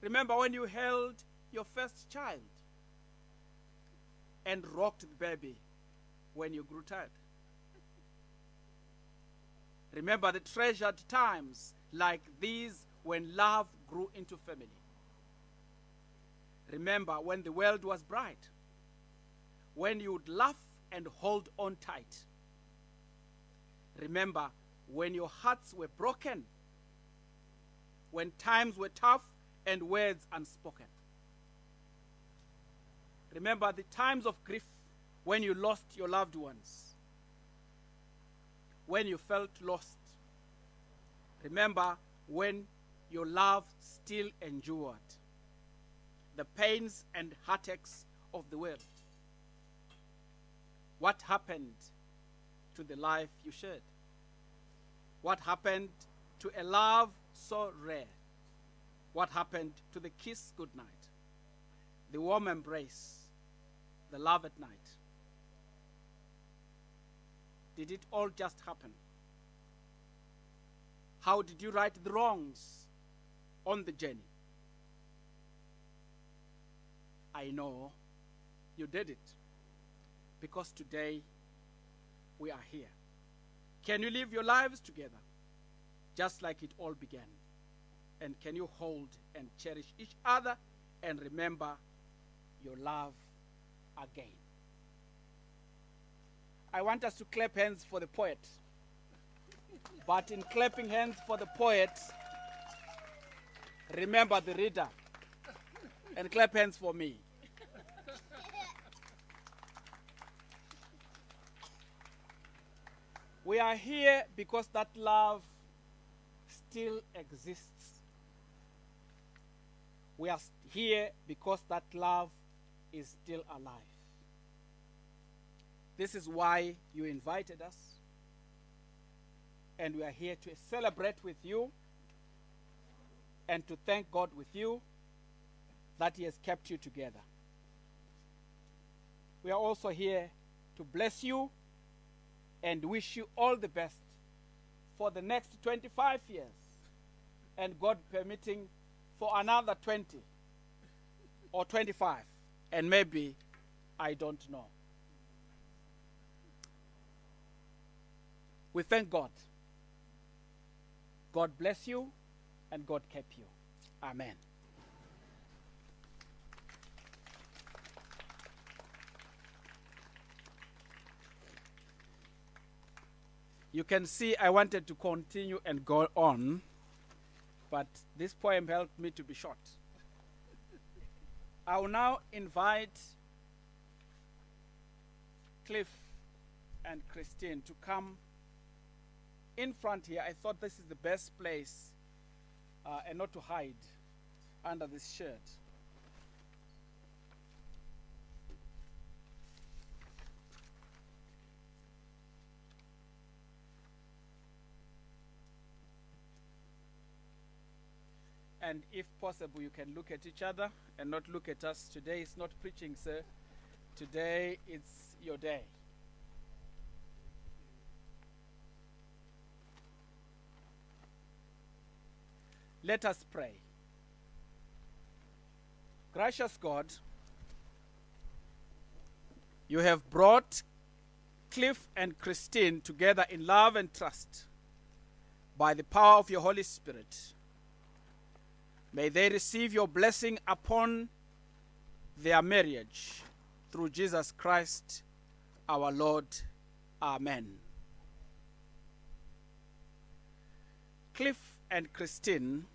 Remember when you held your first child and rocked the baby when you grew tired. Remember the treasured times like these when love grew into family. Remember when the world was bright, when you would laugh and hold on tight. Remember when your hearts were broken, when times were tough and words unspoken. Remember the times of grief when you lost your loved ones, when you felt lost. Remember when your love still endured the pains and heartaches of the world. What happened to the life you shared? What happened to a love so rare? What happened to the kiss goodnight, the warm embrace, the love at night? Did it all just happen? How did you right the wrongs on the journey? I know you did it because today we are here. Can you live your lives together just like it all began? And can you hold and cherish each other and remember your love again? I want us to clap hands for the poet. But in clapping hands for the poet, remember the reader. And clap hands for me. We are here because that love still exists. We are here because that love is still alive. This is why you invited us. And we are here to celebrate with you and to thank God with you that He has kept you together. We are also here to bless you and wish you all the best for the next 25 years, and God permitting for another 20 or 25, and maybe I don't know. We thank God. God bless you and God keep you. Amen. You can see I wanted to continue and go on, but this poem helped me to be short. I will now invite Cliff and Christine to come in front here. I thought this is the best place and not to hide under this shirt. And if possible, you can look at each other and not look at us. Today is not preaching, sir. Today it's your day. Let us pray. Gracious God, you have brought Cliff and Christine together in love and trust by the power of your Holy Spirit. May they receive your blessing upon their marriage through Jesus Christ our Lord. Amen. Cliff and Christine,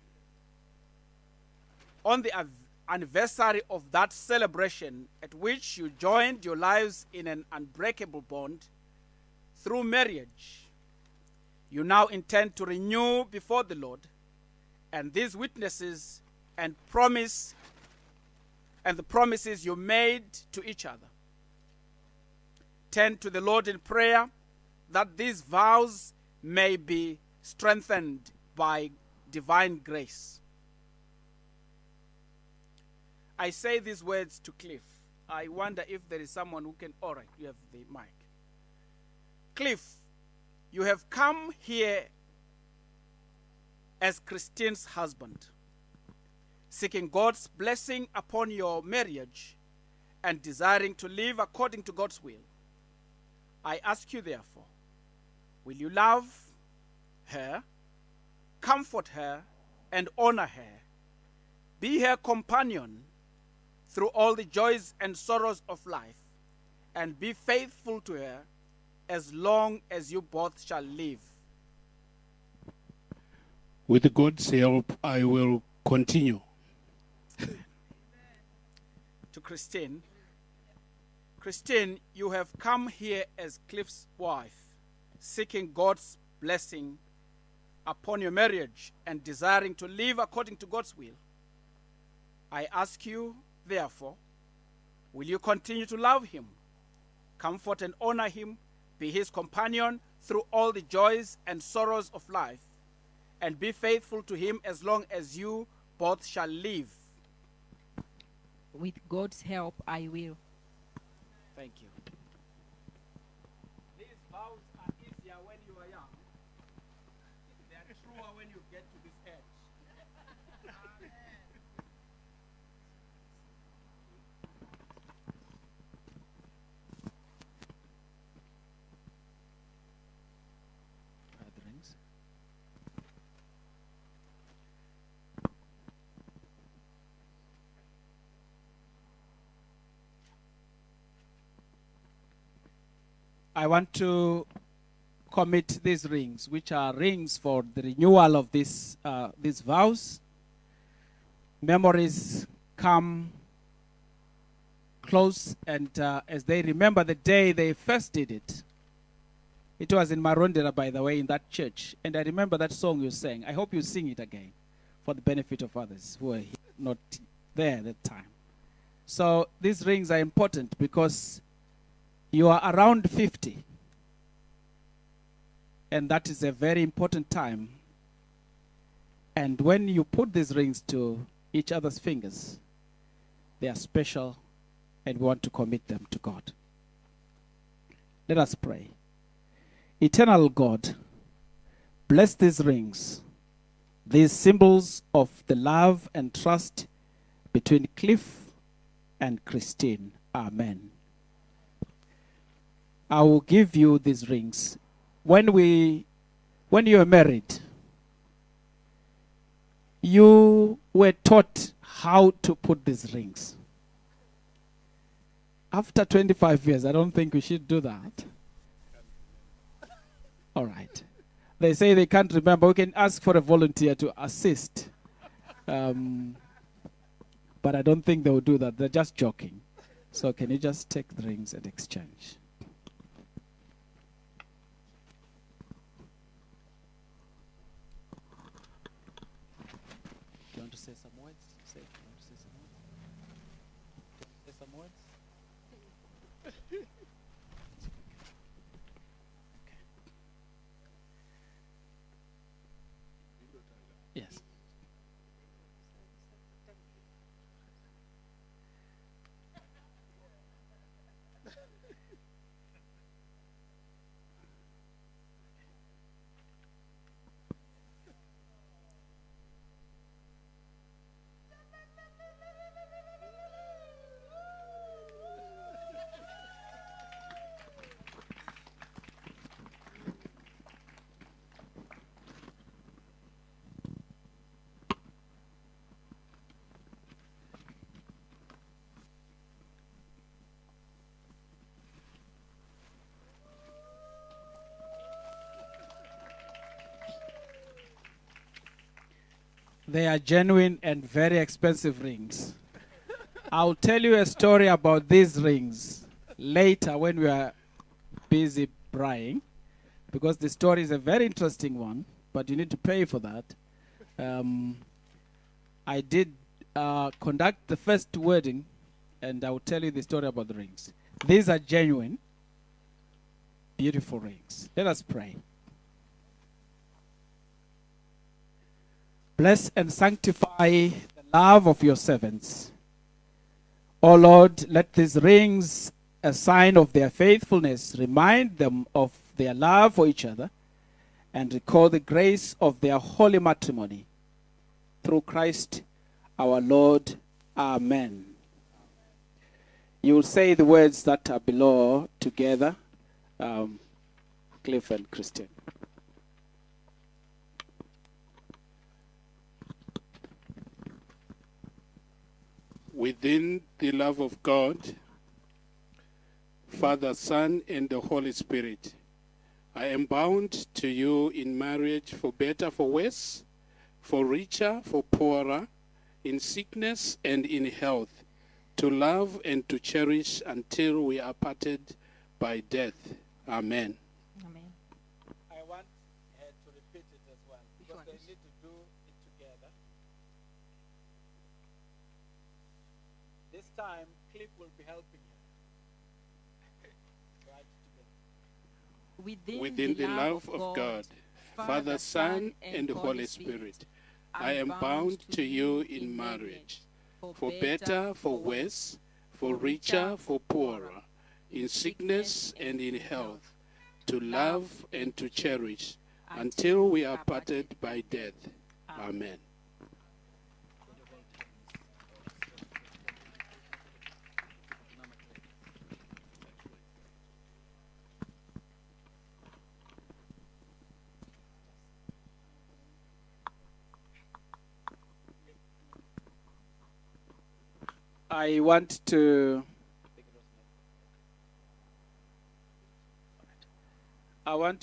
on the anniversary of that celebration at which you joined your lives in an unbreakable bond through marriage, you now intend to renew before the Lord, and these witnesses and promise and the promises you made to each other. Turn to the Lord in prayer that these vows may be strengthened by divine grace. I say these words to Cliff. I wonder if there is someone who can. All right, you have the mic. Cliff, you have come here as Christine's husband, seeking God's blessing upon your marriage and desiring to live according to God's will. I ask you, therefore, will you love her, comfort her, and honor her, be her companion through all the joys and sorrows of life, and be faithful to her as long as you both shall live? With God's help, I will continue. To Christine, Christine, you have come here as Cliff's wife, seeking God's blessing upon your marriage and desiring to live according to God's will. I ask you, therefore, will you continue to love him, comfort and honor him, be his companion through all the joys and sorrows of life, and be faithful to him as long as you both shall live? With God's help, I will. Thank you. These vows are easier when you are young. They are truer when you get to this age. I want to commit these rings, which are rings for the renewal of these vows. Memories come close, and as they remember the day they first did it. It was in Marondera, by the way, in that church. And I remember that song you sang. I hope you sing it again for the benefit of others who were not there at that time. So these rings are important because you are around 50. And that is a very important time. And when you put these rings to each other's fingers, they are special, and we want to commit them to God. Let us pray. Eternal God, bless these rings, these symbols of the love and trust between Cliff and Christine. Amen. I will give you these rings. When you were married, you were taught how to put these rings. After 25 years, I don't think we should do that. All right. They say they can't remember. We can ask for a volunteer to assist. But I don't think they will do that. They're just joking. So can you just take the rings and exchange? Do you want to say some words? You want to say some words? Say some words? Yes. They are genuine and very expensive rings. I'll tell you a story about these rings later when we are busy praying, because the story is a very interesting one, but you need to pay for that. I did conduct the first wedding, and I will tell you the story about the rings. These are genuine, beautiful rings. Let us pray. Bless and sanctify the love of your servants. O Lord, let these rings, a sign of their faithfulness, remind them of their love for each other and recall the grace of their holy matrimony. Through Christ our Lord. Amen. You will say the words that are below together, Cliff and Christian. Within the love of God, Father, Son, and the Holy Spirit, I am bound to you in marriage for better, for worse, for richer, for poorer, in sickness and in health, to love and to cherish until we are parted by death. Amen. Amen. I want her to repeat it as well, because they need to do it together. This time, Cliff will be helping her. Right together. Within the love of God, Father, Son, and Holy Spirit, I am bound to you in marriage, for better, for worse, for richer, for poorer, in sickness and in health, to love and to cherish, until we are parted by death. Amen. I want to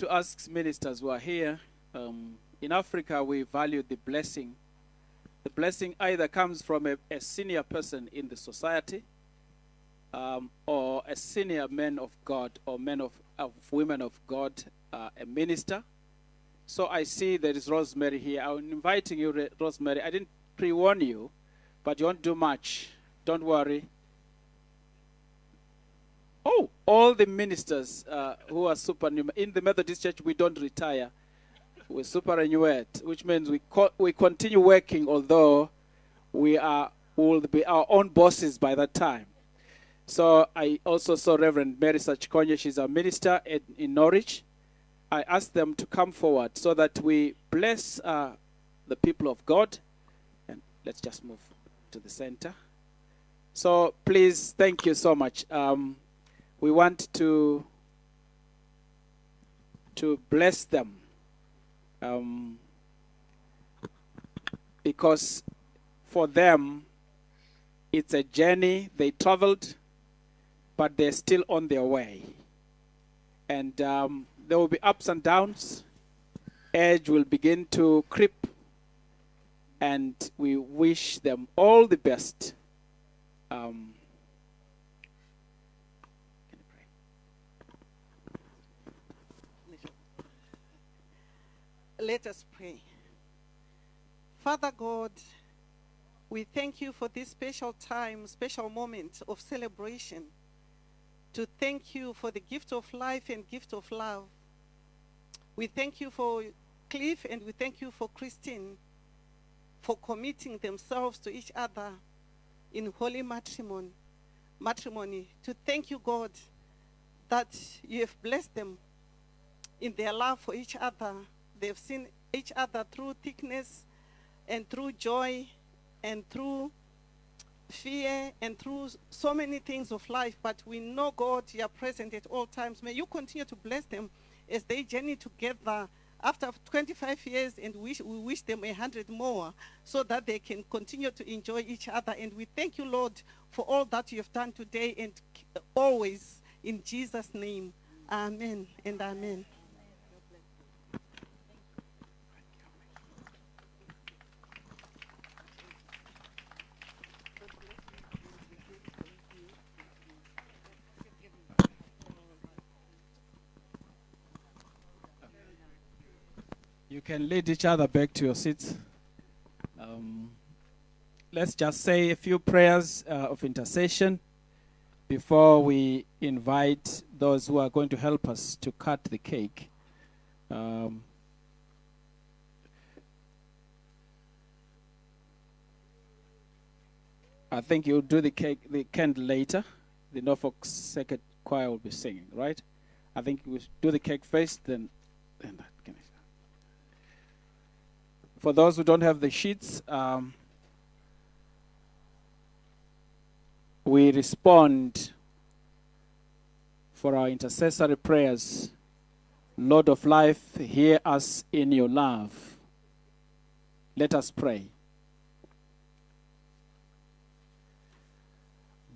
ask ministers who are here. In Africa, we value the blessing. The blessing either comes from a senior person in the society, or a senior man of God, or men of women of God, a minister. So I see there is Rosemary here. I'm inviting you, Rosemary. I didn't pre-warn you, but you won't do much. Don't worry. Oh, all the ministers who are supernumerary. In the Methodist Church, we don't retire. We're superannuated, which means we continue working, although will be our own bosses by that time. So I also saw Reverend Mary Sachkonye. She's a minister in Norwich. I asked them to come forward so that we bless the people of God. And let's just move to the center. So please, thank you so much. We want to bless them, because for them it's a journey. They traveled, but they're still on their way. And there will be ups and downs. Age will begin to creep, and we wish them all the best. Let us pray. Father God, we thank you for this special time, special moment of celebration, to thank you for the gift of life and gift of love. We thank you for Cliff, and we thank you for Christine for committing themselves to each other in holy matrimony, to thank you, God, that you have blessed them in their love for each other. They've seen each other through thickness and through joy and through fear and through so many things of life. But we know, God, you are present at all times. May you continue to bless them as they journey together after 25 years, and we wish them 100 more so that they can continue to enjoy each other. And we thank you, Lord, for all that you have done today and always, in Jesus' name. Amen and amen. can lead each other back to your seats. Let's just say a few prayers of intercession before we invite those who are going to help us to cut the cake. I think you'll do the candle later. The Norfolk Second Choir will be singing, right? I think we'll do the cake first, then that. For those who don't have the sheets, we respond for our intercessory prayers. Lord of life, hear us in your love. Let us pray.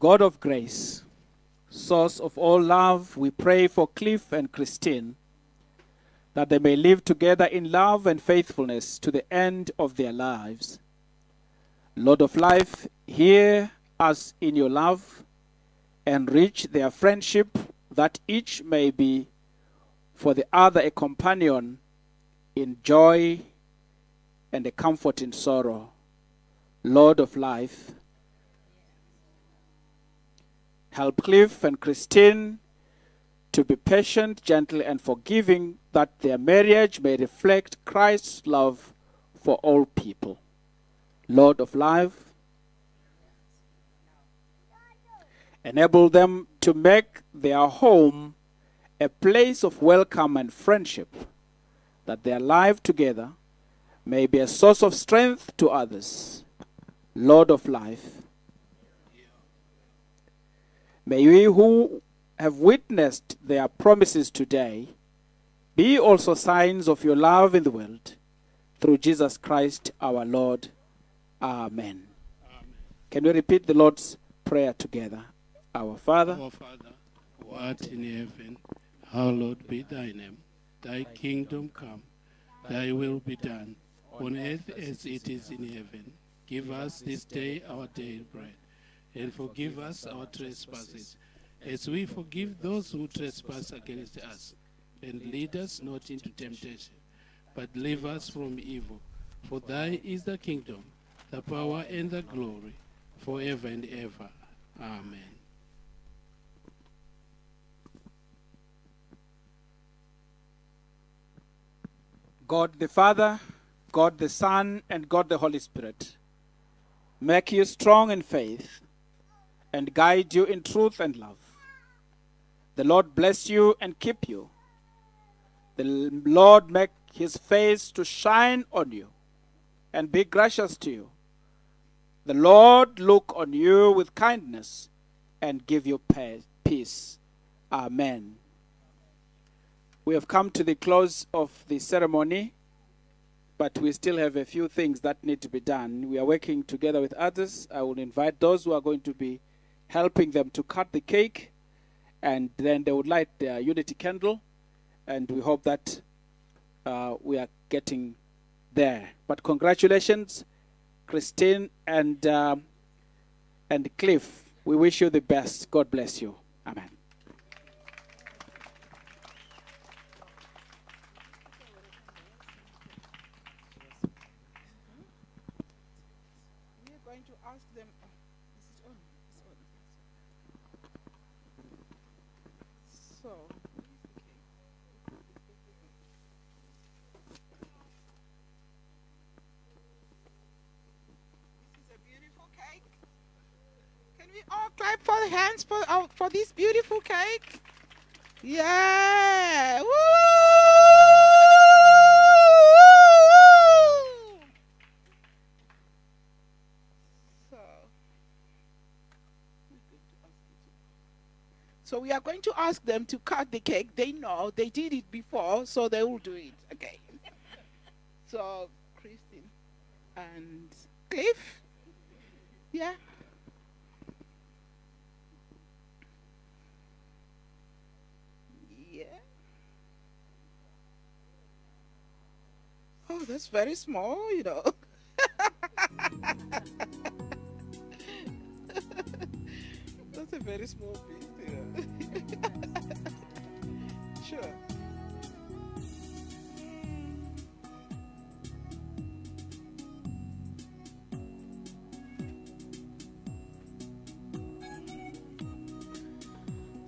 God of grace, source of all love, we pray for Cliff and Christine, that they may live together in love and faithfulness to the end of their lives. Lord of life, hear us in your love, enrich their friendship, that each may be for the other a companion in joy and a comfort in sorrow. Lord of life, help Cliff and Christine to be patient, gentle, and forgiving, that their marriage may reflect Christ's love for all people. Lord of life, enable them to make their home a place of welcome and friendship, that their life together may be a source of strength to others. Lord of life, may we who have witnessed their promises today be also signs of your love in the world. Through Jesus Christ our Lord. Amen. Can we repeat the Lord's Prayer together? Our Father, Our Father, who art in heaven, hallowed be thy name. Thy kingdom come, thy will be done, on earth as it is in heaven. Give us this day our daily bread, and forgive us our trespasses, as we forgive those who trespass against us. And lead us not into temptation, but deliver us from evil. For thine is the kingdom, the power, and the glory, forever and ever. Amen. God the Father, God the Son, and God the Holy Spirit, make you strong in faith and guide you in truth and love. The Lord bless you and keep you. The Lord make his face to shine on you and be gracious to you. The Lord look on you with kindness and give you peace. Amen. We have come to the close of the ceremony, but we still have a few things that need to be done. We are working together with others. I will invite those who are going to be helping them to cut the cake, and then they would light their unity candle, and we hope that we are getting there. But congratulations, Christine and Cliff. We wish you the best. God bless you. Amen. We are going to ask them. Is it on? It's on. So. This is a beautiful cake. Can we all clap for the hands for this beautiful cake? Yeah! Woo! So we are going to ask them to cut the cake. They know they did it before, so they will do it again. So Christine and Cliff, yeah. Yeah. Oh, that's very small, you know. That's a very small piece, you know. Sure.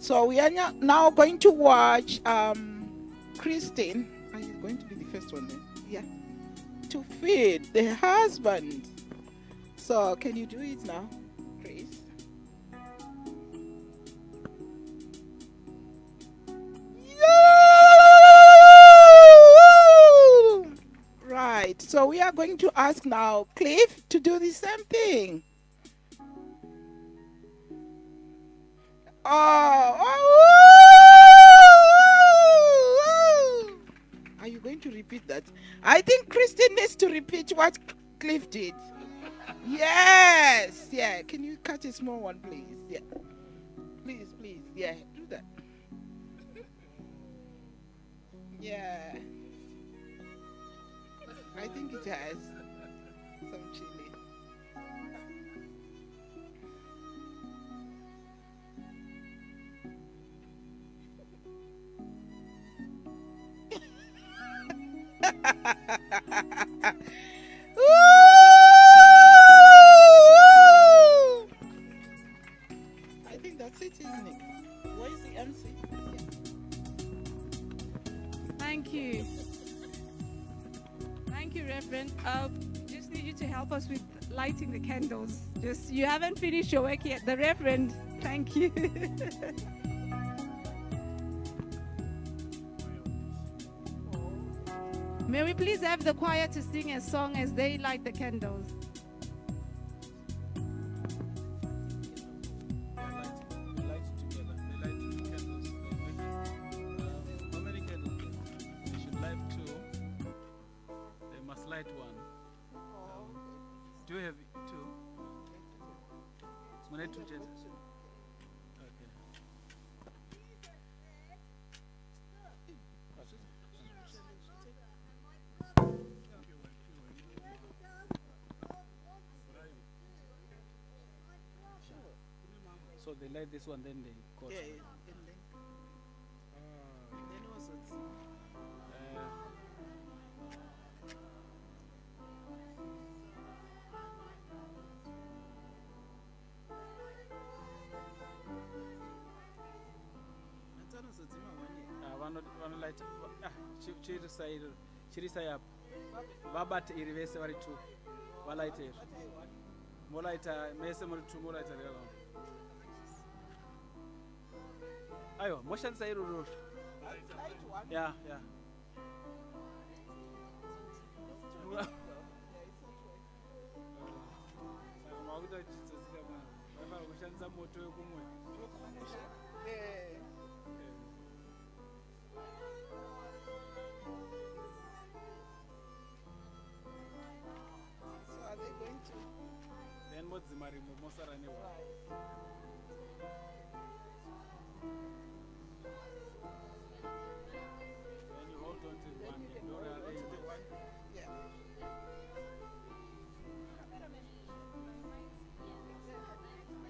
So we are now going to watch Christine. Are you going to be the first one then? Yeah. To feed the husband. So can you do it now, Chris? Right. So we are going to ask now Cliff to do the same thing. Are you going to repeat that? I think Christine needs to repeat what Cliff did. Yes. Yeah. Can you cut a small one, please? Yeah. Please. Yeah. Do that. Yeah. I think it has some chili. I think that's it, isn't it? Where is the MC? Thank you. Thank you, Reverend. Just need you to help us with lighting the candles. Just, you haven't finished your work yet. The Reverend, thank you. May we please have the choir to sing a song as they light the candles. Do you have two? Okay. So they light this one, then they cut. Yeah, and then was it? chirisai vabate iri vese vari two valaita izvo molaita mese muri two molaita rero aiwa moshandisa iroro yeah makuta chidzosika vanhu kushandisa moto wekumwe modzimari mosara newa then you hold on to the one you know the one. Yeah.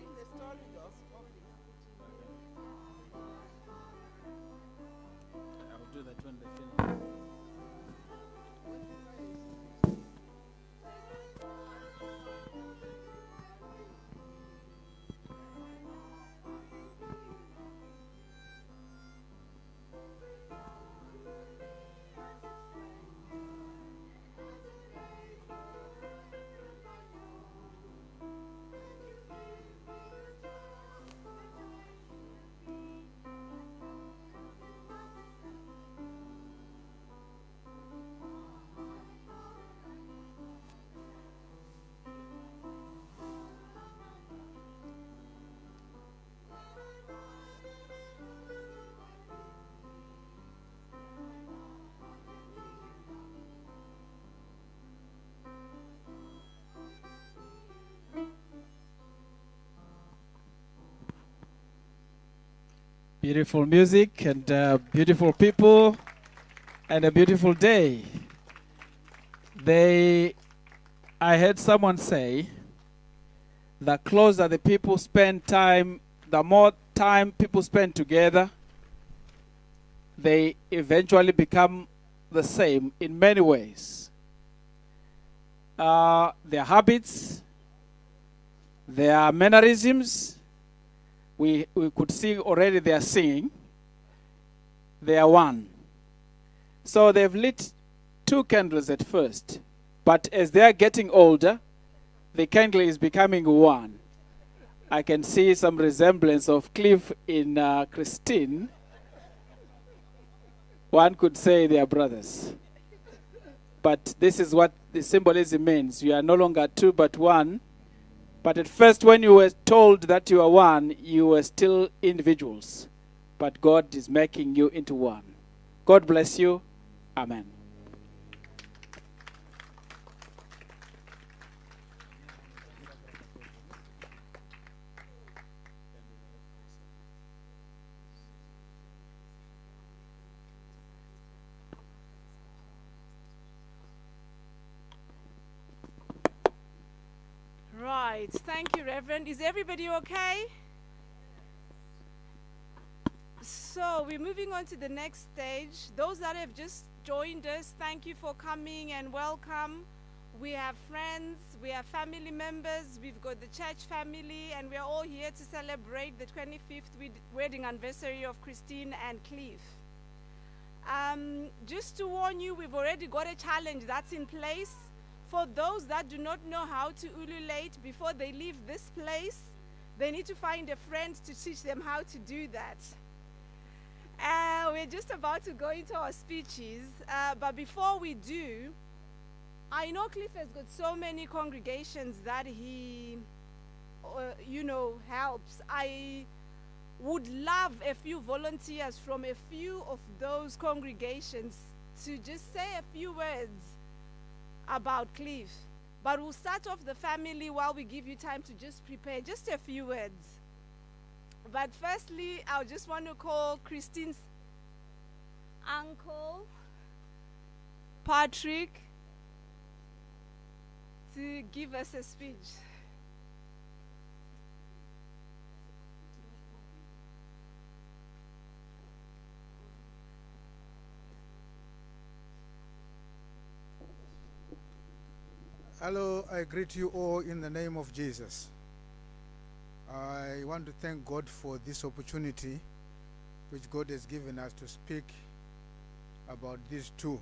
In the story goes I'll do that when they finish. Beautiful music and beautiful people and a beautiful day. I heard someone say, the closer the people spend time, the more time people spend together, they eventually become the same in many ways. Their habits, their mannerisms, we could see already they are singing. They are one. So they've lit 2 candles at first. But as they are getting older, the candle is becoming 1. I can see some resemblance of Cliff in Christine. One could say they are brothers. But this is what the symbolism means. You are no longer 2 but 1. But at first when you were told that you are 1, you were still individuals. But God is making you into 1. God bless you. Amen. Right. Thank you, Reverend. Is everybody okay? So we're moving on to the next stage. Those that have just joined us, thank you for coming and welcome. We have friends, we have family members, we've got the church family, and we're all here to celebrate the 25th wedding anniversary of Christine and Cliff. Just to warn you, we've already got a challenge that's in place. For those that do not know how to ululate before they leave this place, they need to find a friend to teach them how to do that. We're just about to go into our speeches, but before we do, I know Cliff has got so many congregations that he, helps. I would love a few volunteers from a few of those congregations to just say a few words about Cliff. But we'll start off the family while we give you time to just prepare just a few words. But firstly, I just want to call Christine's uncle, Patrick, to give us a speech. Hello, I greet you all in the name of Jesus. I want to thank God for this opportunity which God has given us to speak about these two.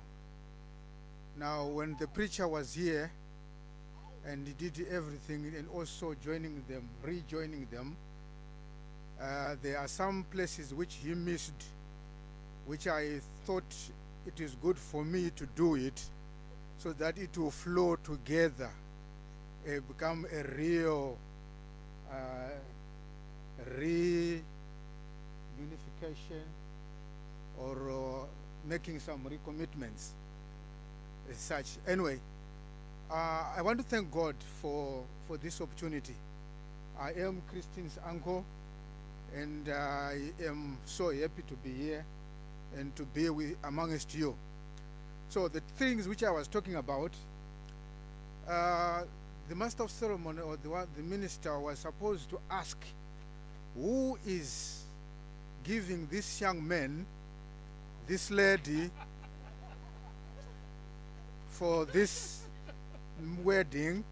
Now, when the preacher was here and he did everything and also joining them, rejoining them, there are some places which he missed, which I thought it is good for me to do it, so that it will flow together, become a real reunification or making some recommitments as such. Anyway, I want to thank God for this opportunity. I am Christine's uncle, and I am so happy to be here and to be amongst you. So the things which I was talking about, the master of ceremony or the minister was supposed to ask, who is giving this young man, this lady, for this wedding?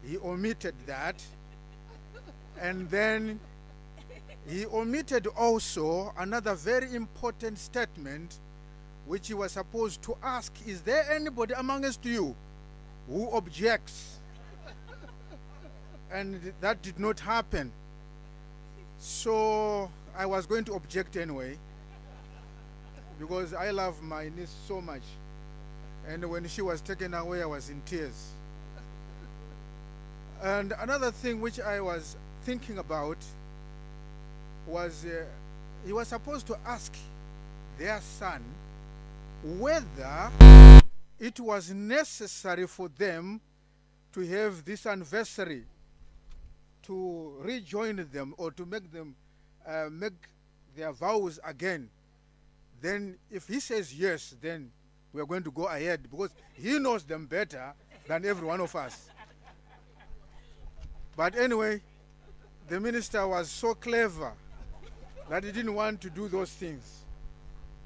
He omitted that. And then he omitted also another very important statement which he was supposed to ask, is there anybody amongst you who objects? And that did not happen. So I was going to object anyway, because I love my niece so much. And when she was taken away, I was in tears. And another thing which I was thinking about was he was supposed to ask their son whether it was necessary for them to have this anniversary to rejoin them or to make them make their vows again. Then if he says yes, then we are going to go ahead, because he knows them better than every one of us. But anyway, the minister was so clever that he didn't want to do those things.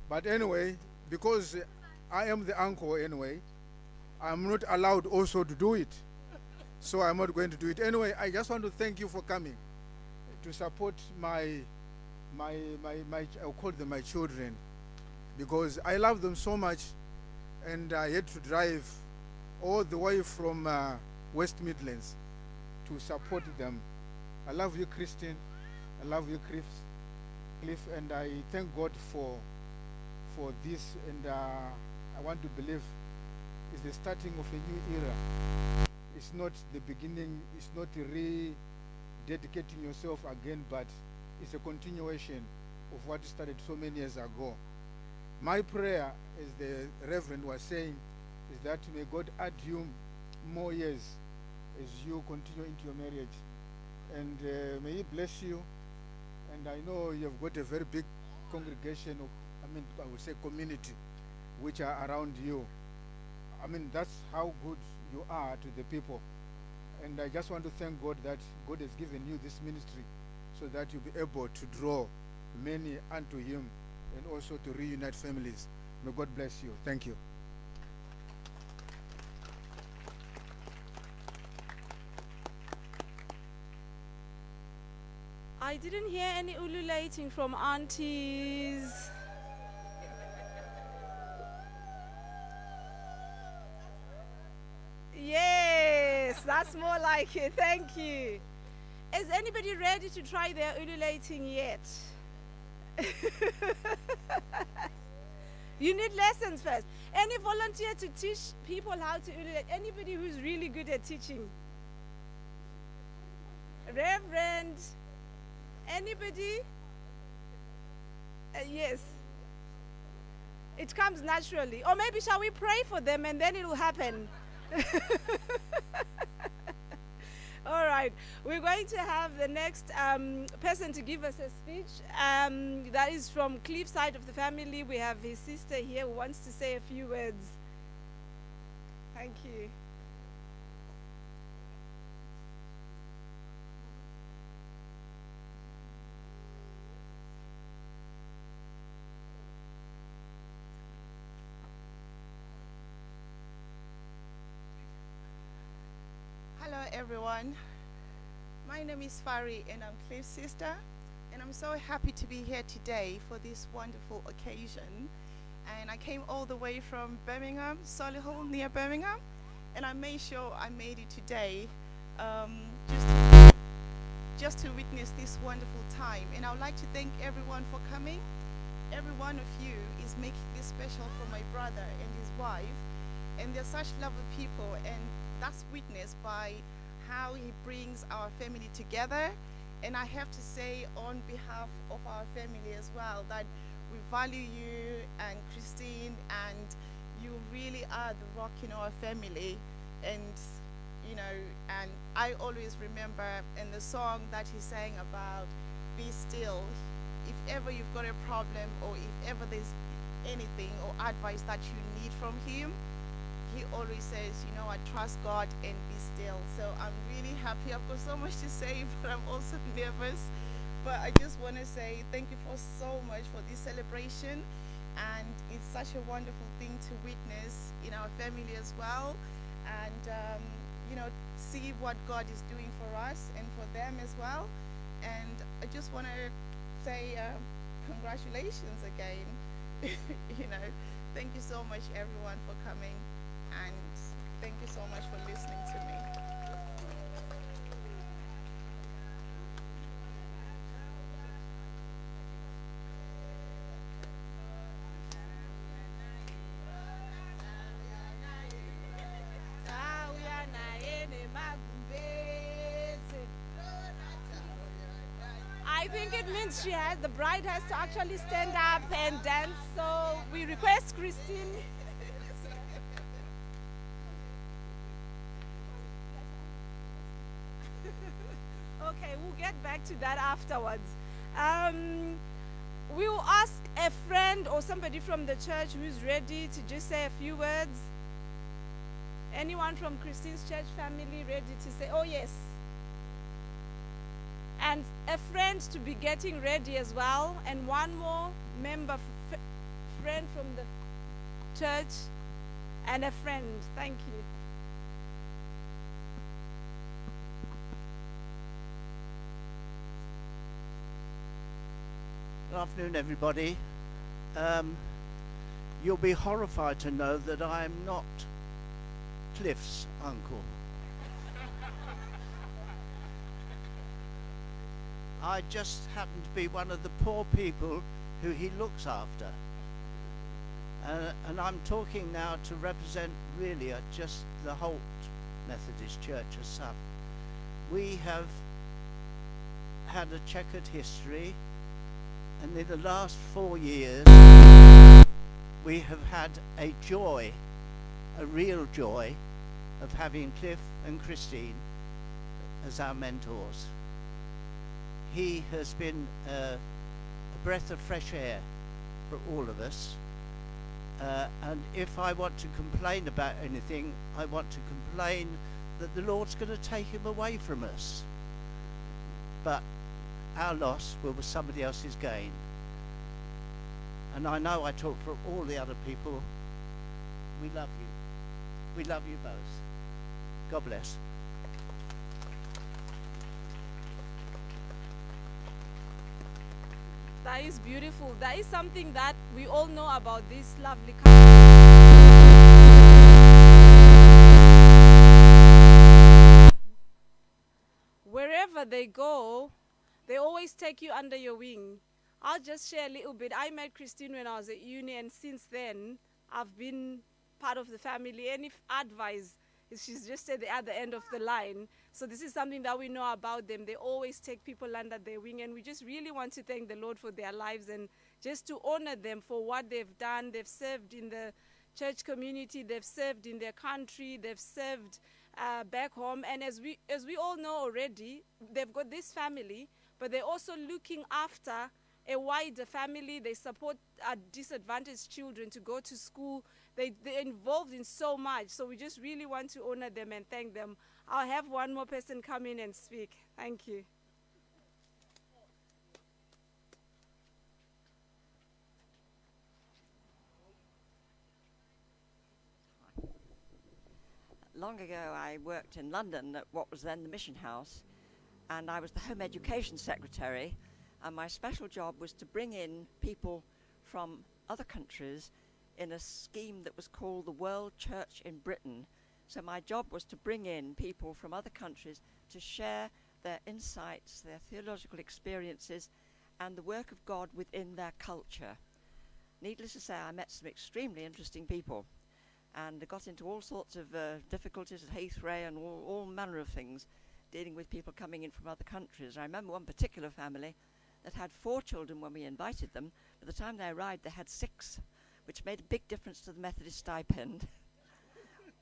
But anyway, because I am the uncle anyway, I'm not allowed also to do it. So I'm not going to do it. Anyway, I just want to thank you for coming. to support I'll call them my children, because I love them so much, and I had to drive all the way from West Midlands to support them. I love you, Christine. I love you, Cliff, and I thank God for this, and I want to believe it's the starting of a new era. It's not the beginning, it's not rededicating yourself again, but it's a continuation of what started so many years ago. My prayer, as the Reverend was saying, is that may God add you more years as you continue into your marriage. And may He bless you. And I know you've got a very big congregation of, I would say community, which are around you. That's how good you are to the people. And I just want to thank God that God has given you this ministry so that you'll be able to draw many unto Him and also to reunite families. May God bless you. Thank you. I didn't hear any ululating from aunties. Yes, that's more like it. Thank you. Is anybody ready to try their ululating yet? You need lessons first. Any volunteer to teach people how to ululate? Anybody who's really good at teaching? Reverend? Anybody? Yes. It comes naturally. Or maybe shall we pray for them and then it will happen? All right. We're going to have the next person to give us a speech. That is from Cliff's side of the family. We have his sister here who wants to say a few words. Thank you. Hello everyone, my name is Fari and I'm Cliff's sister, and I'm so happy to be here today for this wonderful occasion. And I came all the way from Birmingham, Solihull near Birmingham, and I made sure I made it today just to witness this wonderful time. And I would like to thank everyone for coming. Every one of you is making this special for my brother and his wife, and they're such lovely people, and that's witnessed by how he brings our family together. And I have to say on behalf of our family as well that we value you and Christine, and you really are the rock in our family. And and I always remember in the song that he sang about be still. If ever you've got a problem, or if ever there's anything or advice that you need from him, he always says, I trust God and be still. So I'm really happy. I've got so much to say, but I'm also nervous. But I just want to say thank you for so much for this celebration. And it's such a wonderful thing to witness in our family as well. And, see what God is doing for us and for them as well. And I just want to say congratulations again. Thank you so much everyone for coming. And thank you so much for listening to me. I think it means the bride has to actually stand up and dance. So we request Christine. Okay, we'll get back to that afterwards. We will ask a friend or somebody from the church who's ready to just say a few words. Anyone from Christine's church family ready to say, oh yes. And a friend to be getting ready as well. And one more friend from the church and a friend. Thank you. afternoon, everybody. You'll be horrified to know that I am not Cliff's uncle. I just happen to be one of the poor people who he looks after. And I'm talking now to represent really just the Holt Methodist Church as such. We have had a checkered history, and in the last 4 years we have had a joy, a real joy, of having Cliff and Christine as our mentors. He has been a breath of fresh air for all of us. And if I want to complain about anything, I want to complain that the Lord's going to take him away from us. But our loss will be somebody else's gain. And I know I talk for all the other people. We love you. We love you both. God bless. That is beautiful. That is something that we all know about this lovely country. Wherever they go, they always take you under your wing. I'll just share a little bit. I met Christine when I was at uni, and since then, I've been part of the family. Any advice, she's just at the other end of the line. So this is something that we know about them. They always take people under their wing, and we just really want to thank the Lord for their lives and just to honor them for what they've done. They've served in the church community, they've served in their country, they've served back home. And as we all know already, they've got this family, but they're also looking after a wider family. They support disadvantaged children to go to school. They're involved in so much. So we just really want to honor them and thank them. I'll have one more person come in and speak. Thank you. Long ago, I worked in London at what was then the Mission House, and I was the Home Education Secretary, and my special job was to bring in people from other countries in a scheme that was called the World Church in Britain. So my job was to bring in people from other countries to share their insights, their theological experiences, and the work of God within their culture. Needless to say, I met some extremely interesting people, and got into all sorts of difficulties at Heathrow and all manner of things, dealing with people coming in from other countries. I remember one particular family that had 4 children when we invited them. By the time they arrived, they had 6, which made a big difference to the Methodist stipend.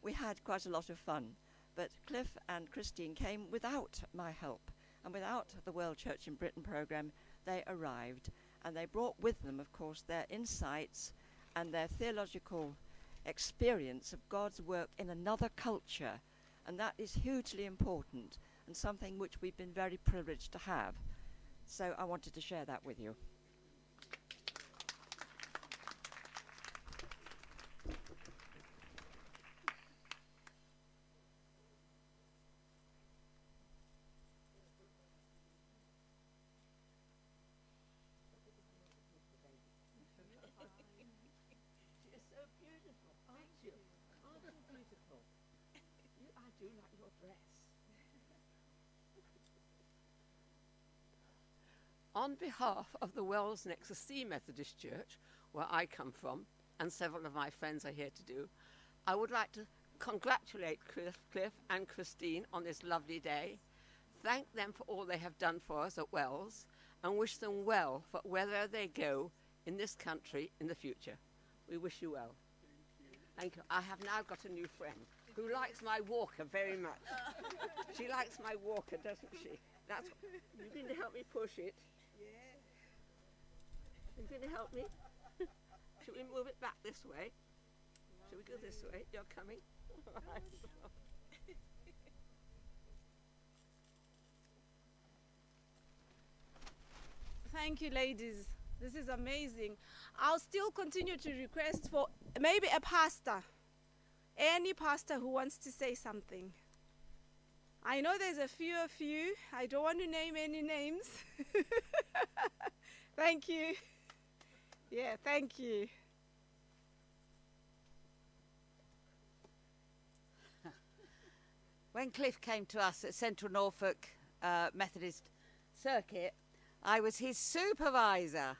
We had quite a lot of fun. But Cliff and Christine came without my help, and without the World Church in Britain program. They arrived, and they brought with them, of course, their insights and their theological experience of God's work in another culture, and that is hugely important and something which we've been very privileged to have. So I wanted to share that with you. On behalf of the Wells Nexus C Methodist Church, where I come from, and several of my friends are here to do, I would like to congratulate Cliff and Christine on this lovely day, thank them for all they have done for us at Wells, and wish them well for wherever they go in this country in the future. We wish you well. Thank you. I have now got a new friend who likes my walker very much. She likes my walker, doesn't she? That's you're going to help me push it. Yeah. You're going to help me? Should we move it back this way? Should we go this way? You're coming? All right. Thank you, ladies. This is amazing. I'll still continue to request for maybe a pastor. Any pastor who wants to say something. I know there's a few of you. I don't want to name any names. Thank you. Yeah, thank you. When Cliff came to us at Central Norfolk Methodist Circuit, I was his supervisor,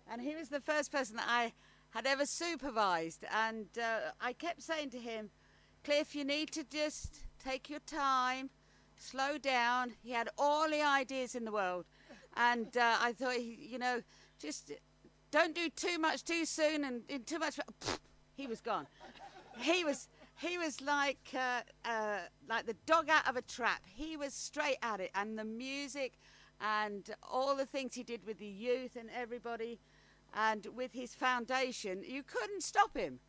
and he was the first person that I had ever supervised. And I kept saying to him, Cliff, you need to just take your time, slow down. He had all the ideas in the world, and I thought, just don't do too much too soon and too much. He was gone. He was like the dog out of a trap. He was straight at it, and the music and all the things he did with the youth and everybody, and with his foundation, you couldn't stop him.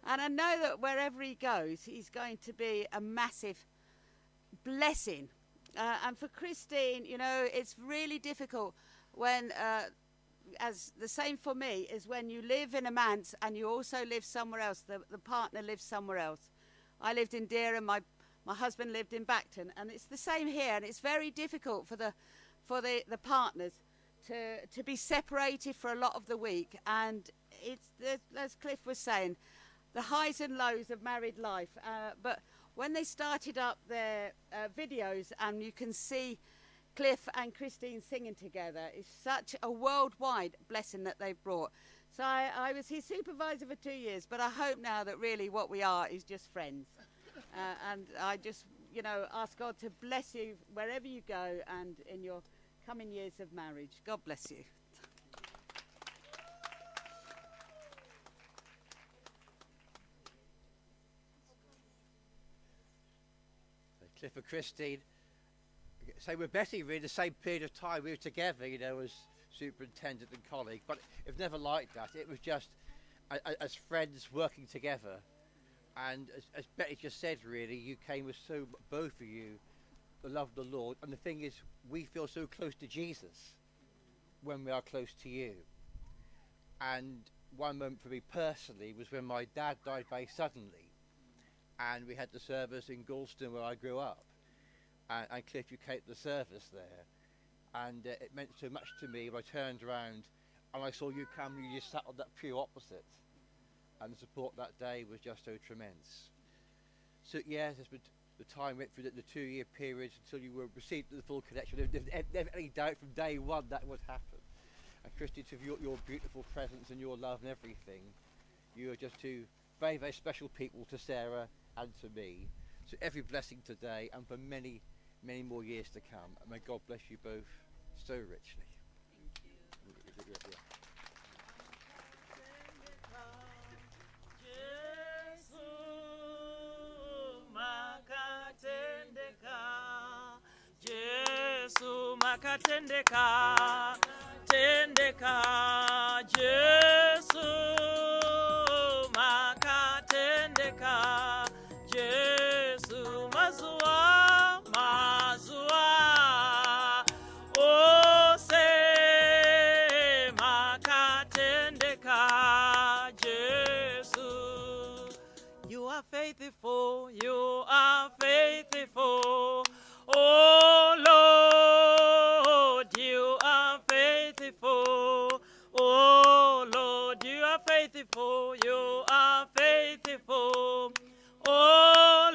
And I know that wherever he goes, he's going to be a massive blessing. And for Christine, it's really difficult when, as the same for me, is when you live in a manse and you also live somewhere else. The partner lives somewhere else. I lived in Deer, my husband lived in Bacton, and it's the same here. And it's very difficult for the partners to be separated for a lot of the week. And it's, as Cliff was saying, the highs and lows of married life. But when they started up their videos, and you can see Cliff and Christine singing together, it's such a worldwide blessing that they've brought. So I was his supervisor for 2 years, but I hope now that really what we are is just friends. And I just, ask God to bless you wherever you go and in your coming years of marriage. God bless you. Cliff and Christine, so we're Betty, really the same period of time we were together, as superintendent and colleague, but it was never like that. It was just as friends working together. And as Betty just said, really, you came with both of you, the love of the Lord. And the thing is, we feel so close to Jesus when we are close to you. And one moment for me personally was when my dad died very suddenly. And we had the service in Galston where I grew up. And Cliff, you came to the service there. And it meant so much to me when I turned around and I saw you come and you just sat on that pew opposite. And the support that day was just so tremendous. So yes, the time went through the 2-year period until you were received the full connection. There's never any doubt from day one that would happen. And Christy, to your beautiful presence and your love and everything, you are just two very, very special people to Sarah and to me. So every blessing today and for many, many more years to come. And may God bless you both so richly. Thank you. Yeah. Jesu makatendeka, tendeka, Jesu makatendeka, Jesu mazua, ose makatendeka, Jesu. You are faithful, you are faithful. Oh Lord, you are faithful. Oh Lord, you are faithful. You are faithful. Oh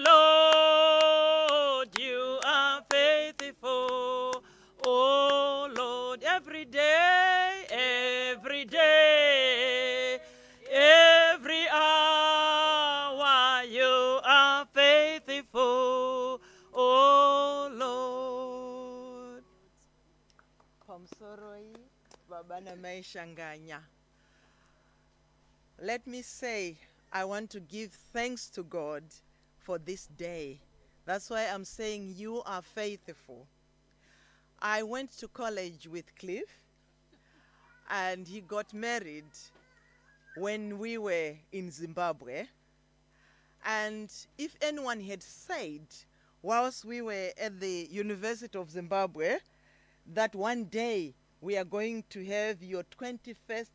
Lord, you are faithful. Oh Lord, every day, every hour, you are faithful. Oh Lord. Pomsoroi babana maishanganya. Let me say, I want to give thanks to God for this day. That's why I'm saying you are faithful. I went to college with Cliff, and he got married when we were in Zimbabwe. And if anyone had said, whilst we were at the University of Zimbabwe, that one day we are going to have your 25th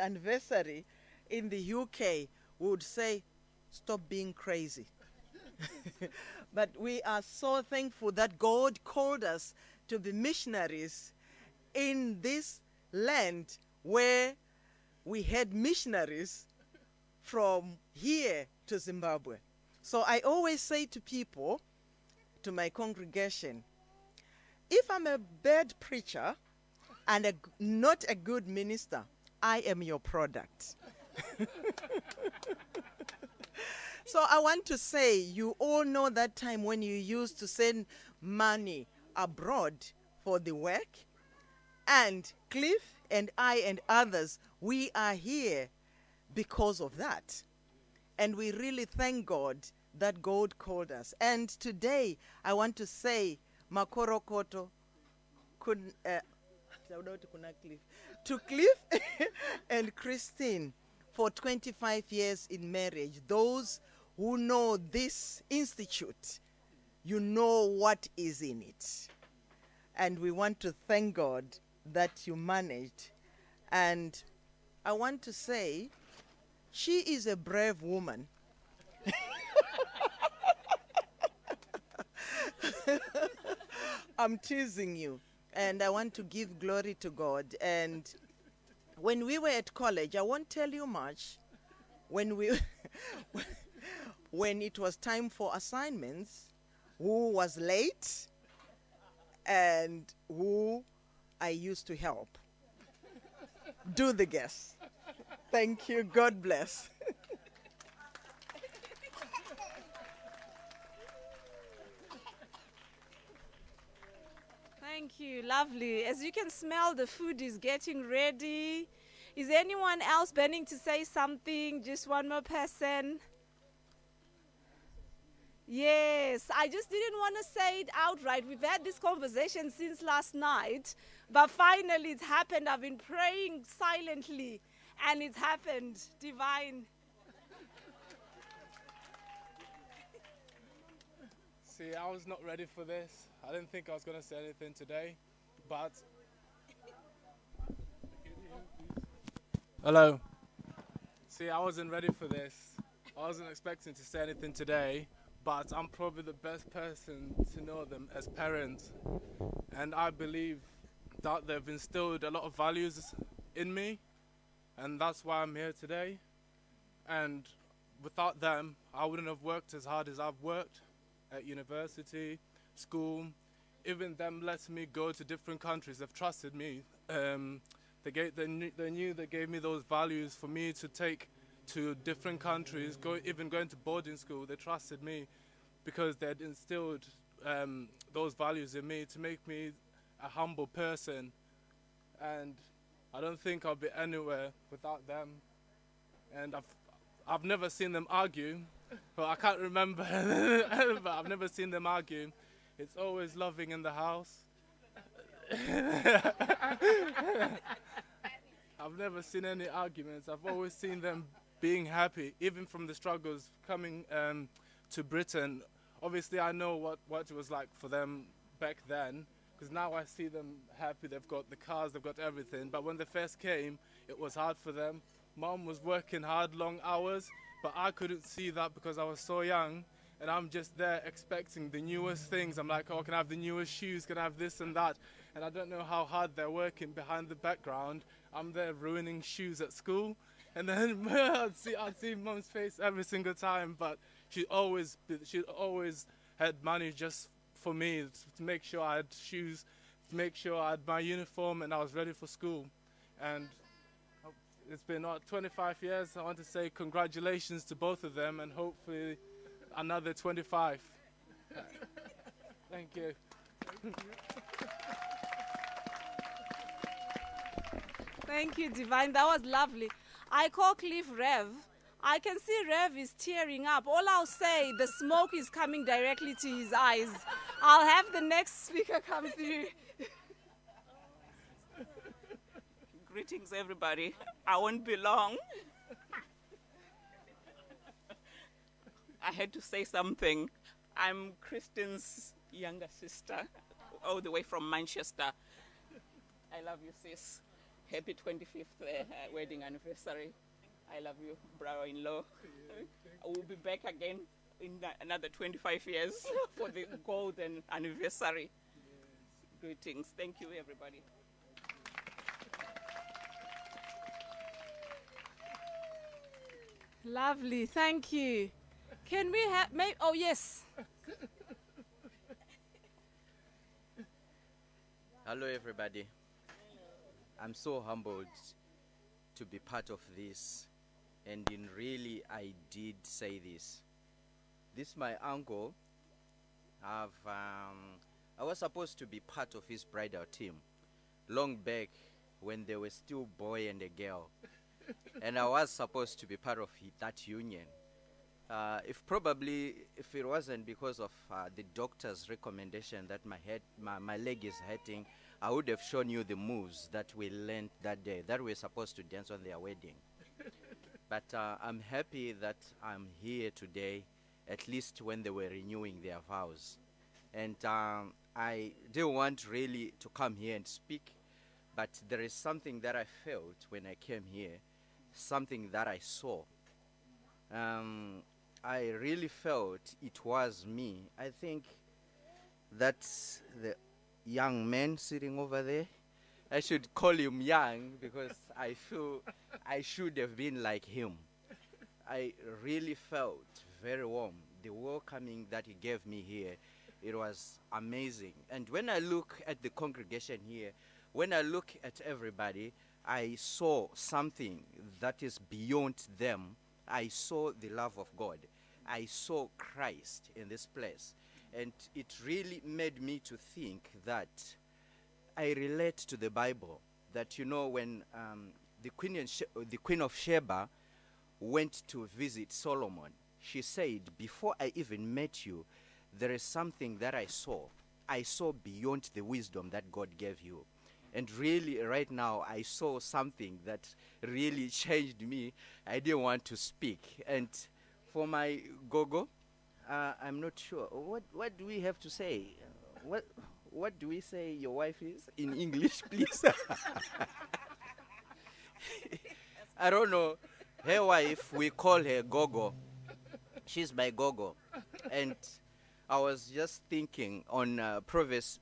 anniversary in the UK, we would say, stop being crazy. But we are so thankful that God called us to be missionaries in this land where we had missionaries from here to Zimbabwe. So I always say to people, to my congregation, if I'm a bad preacher and not a good minister, I am your product. So I want to say, you all know that time when you used to send money abroad for the work, and Cliff and I and others, we are here because of that. And we really thank God that God called us. And today, I want to say, Makorokoto, to Cliff and Christine, for 25 years in marriage. Those who know this institute, you know what is in it. And we want to thank God that you managed. And I want to say, she is a brave woman. I'm teasing you. And I want to give glory to God. And when we were at college, I won't tell you much, when it was time for assignments, who was late and who I used to help. Do the guess. Thank you. God bless. Thank you. Lovely. As you can smell, the food is getting ready. Is anyone else burning to say something? Just one more person. Yes, I just didn't want to say it outright. We've had this conversation since last night, but finally it's happened. I've been praying silently, and it's happened. Divine. See, I was not ready for this. I didn't think I was going to say anything today, but... Hello. See, I wasn't ready for this. I wasn't expecting to say anything today, but I'm probably the best person to know them as parents. And I believe that they've instilled a lot of values in me, and that's why I'm here today. And without them, I wouldn't have worked as hard as I've worked at university, school, even them letting me go to different countries. They've trusted me. They knew they gave me those values for me to take to different countries, even going to boarding school. They trusted me because they had instilled those values in me to make me a humble person. And I don't think I'll be anywhere without them. And I've never seen them argue. Well, I can't remember, but I've never seen them argue. It's always loving in the house. I've never seen any arguments. I've always seen them being happy, even from the struggles coming to Britain. Obviously, I know what it was like for them back then, because now I see them happy. They've got the cars, they've got everything. But when they first came, it was hard for them. Mom was working hard, long hours, but I couldn't see that because I was so young. And I'm just there expecting the newest things. I'm like, oh, can I have the newest shoes? Can I have this and that? And I don't know how hard they're working behind the background. I'm there ruining shoes at school. And then I'd see Mom's face every single time. But she always had money just for me to make sure I had shoes, to make sure I had my uniform and I was ready for school. And it's been 25 years. I want to say congratulations to both of them, and hopefully another 25. Thank you. Thank you, Divine. That was lovely. I call Cliff Rev. I can see Rev is tearing up. All I'll say, the smoke is coming directly to his eyes. I'll have the next speaker come through. Greetings, everybody. I won't be long. I had to say something. I'm Kristen's younger sister, all the way from Manchester. I love you, sis. Happy 25th wedding anniversary. I love you, brother-in-law. I will be back again in another 25 years for the golden anniversary. Greetings. Thank you, everybody. Lovely, thank you. Can we have, oh yes. Hello, everybody. I'm so humbled to be part of this, and in really, I did say this. This my uncle. I was supposed to be part of his bridal team long back when they were still boy and a girl, and I was supposed to be part of that union. If it wasn't because of the doctor's recommendation that my leg is hurting, I would have shown you the moves that we learned that day that we're supposed to dance on their wedding. But I'm happy that I'm here today, at least when they were renewing their vows. And I didn't want really to come here and speak, but there is something that I felt when I came here, something that I saw. I really felt it was me. I think that's the young man sitting over there. I should call him young because I feel I should have been like him. I really felt very warm. The welcoming that he gave me here, it was amazing. And when I look at the congregation here, when I look at everybody, I saw something that is beyond them. I saw the love of God. I saw Christ in this place. And it really made me to think that I relate to the Bible. That, you know, when the Queen of Sheba went to visit Solomon, she said, before I even met you, there is something that I saw. I saw beyond the wisdom that God gave you. And really, right now, I saw something that really changed me. I didn't want to speak. And for my gogo, I'm not sure. What do we have to say? What do we say your wife is in English, please? I don't know. Her wife, we call her Gogo. She's my Gogo. And I was just thinking on Proverbs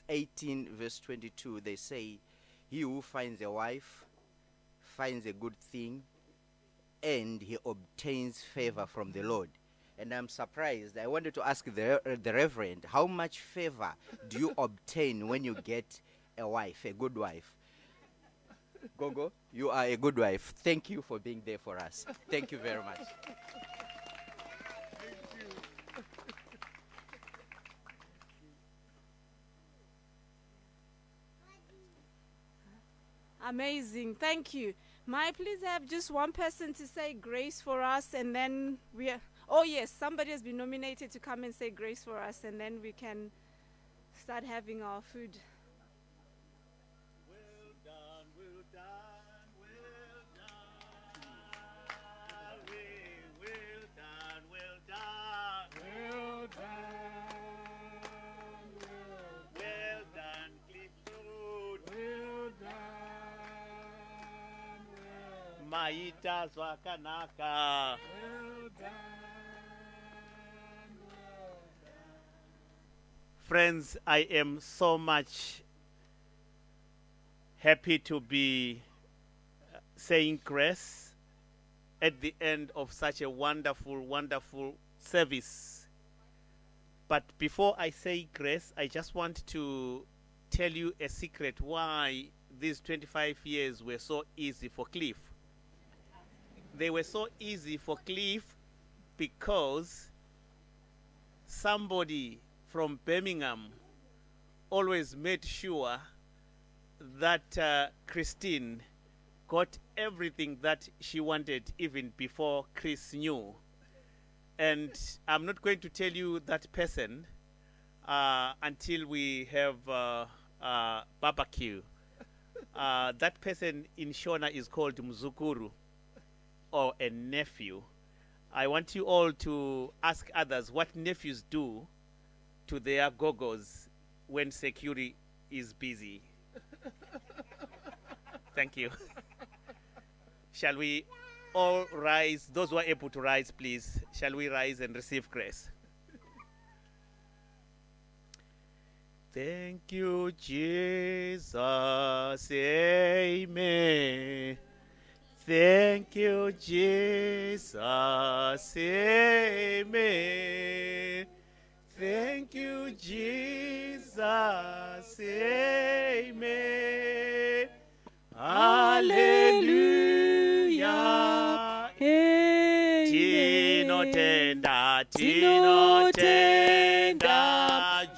18 verse 22, they say, he who finds a wife finds a good thing and he obtains favor from the Lord. And I'm surprised. I wanted to ask the Reverend, how much favor do you obtain when you get a wife, a good wife? Gogo, you are a good wife. Thank you for being there for us. Thank you very much. Amazing, thank you. May I please have just one person to say grace for us, and then we are, oh yes, somebody has been nominated to come and say grace for us, and then we can start having our food. Well done, well done, well done. Well done, well done. Well done, well done, Clifford. Well done. Maita Zwakanaka. Well done. Friends, I am so much happy to be saying grace at the end of such a wonderful, wonderful service. But before I say grace, I just want to tell you a secret why these 25 years were so easy for Cliff. They were so easy for Cliff because somebody from Birmingham always made sure that Christine got everything that she wanted even before Chris knew. And I'm not going to tell you that person until we have barbecue. That person in Shona is called Mzukuru, or a nephew. I want you all to ask others what nephews do to their gogos when security is busy. Thank you. Shall we all rise? Those who are able to rise, please. Shall we rise and receive grace? Thank you, Jesus. Amen. Thank you, Jesus. Amen. Thank you, Jesus. Amen. Hallelujah. Tinotenda, tinotenda,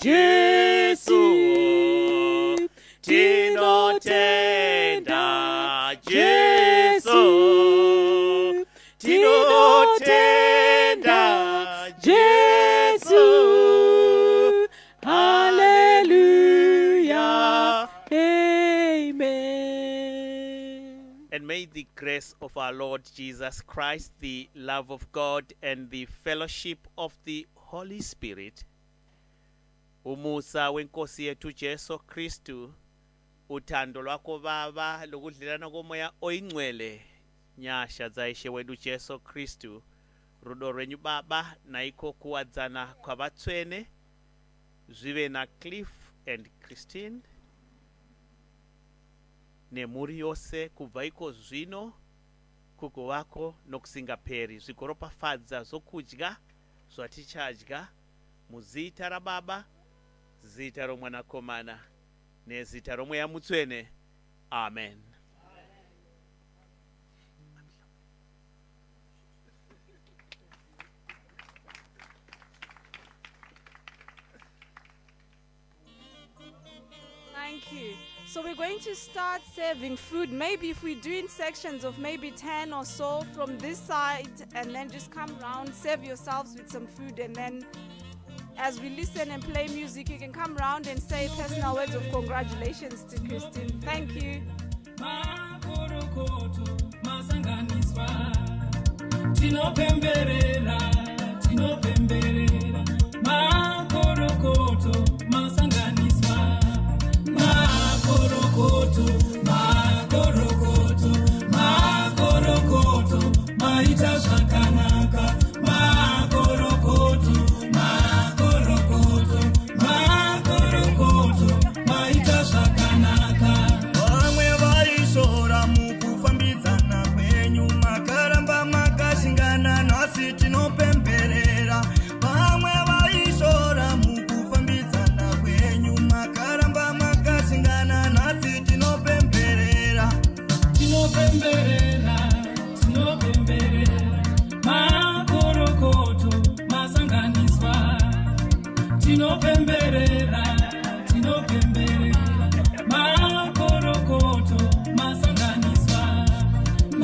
Jesu. Tinotenda, Jesu. Tinotenda, Jesu. Hallelujah. Amen. And may the grace of our Lord Jesus Christ, the love of God, and the fellowship of the Holy Spirit, umusa wenkosi yetu Jesu Kristu, uthando lwako Baba lokudlelana komoya oyingcwele, nyasha zaishe wedu Jesu Kristu, rudo rwenyu Baba naiko kuwadzana kwabatswene zvive na Cliff and Christine nemuri yose kubva iko zvino kugovako nokusingaperi zvikoropafadza zvokudya zvatichadya muzita raBaba, zita romwanakomana nezita romweya mutsvene. Amen. Thank you. So we're going to start serving food. Maybe if we do in sections of maybe 10 or so from this side, and then just come round, serve yourselves with some food, and then as we listen and play music, you can come round and say personal words of congratulations to Christine. Thank you. Tinopemberera, tinopemberera, makorokoto, masanganiswa, makorokoto, makorokoto, makorokoto, maita zvakanaka, makorokoto, makorokoto, makorokoto, maita zvakanaka. Vamwe vaishora mukufambidzana kwenyu, makaramba makasingana, nhasi tinopemberera. Vamwe vaishora mukufambidzana kwenyu, makaramba makasingana, nhasi tinopemberera. Tinopemberera, tinopemberera, makorokoto, masanganiswa. Tinopemberera, tinopemberera, makorokoto, masanganiswa.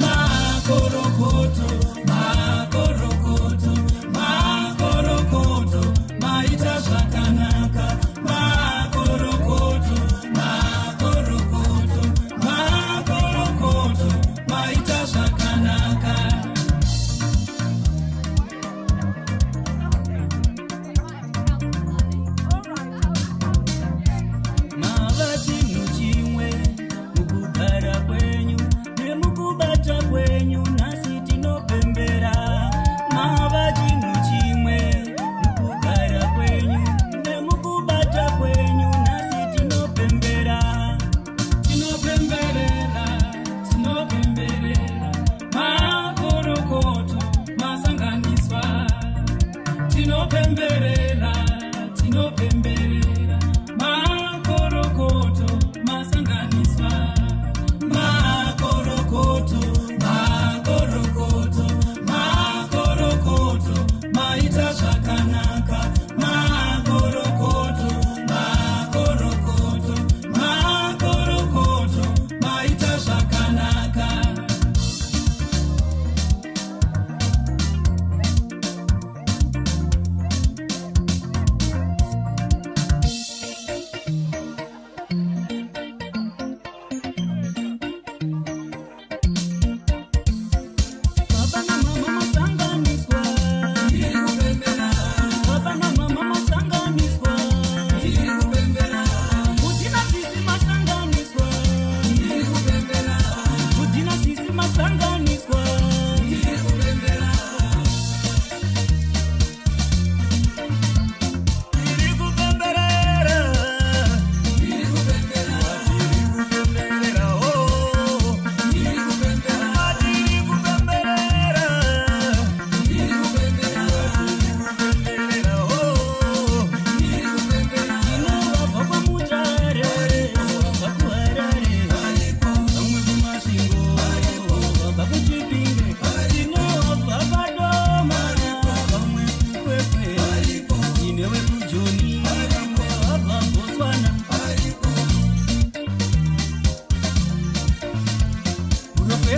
Makorokoto, makorokoto, makorokoto, maita zvakanaka. Makorokoto, makorokoto, makorokoto, maita zvakanaka. Mava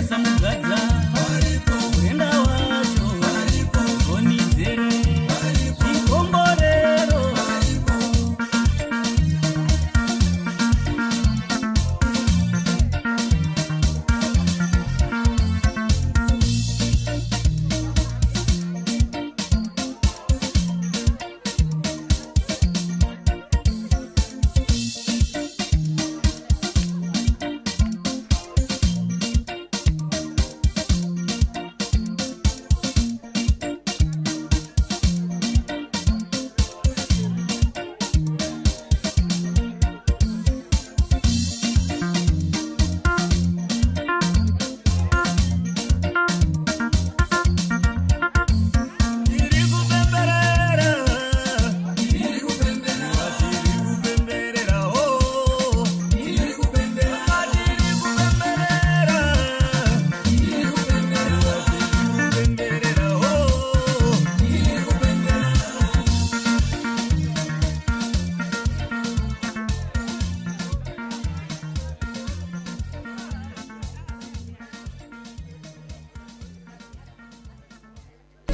Pesa mugadza Mwenda wacho Onizere Chikomborero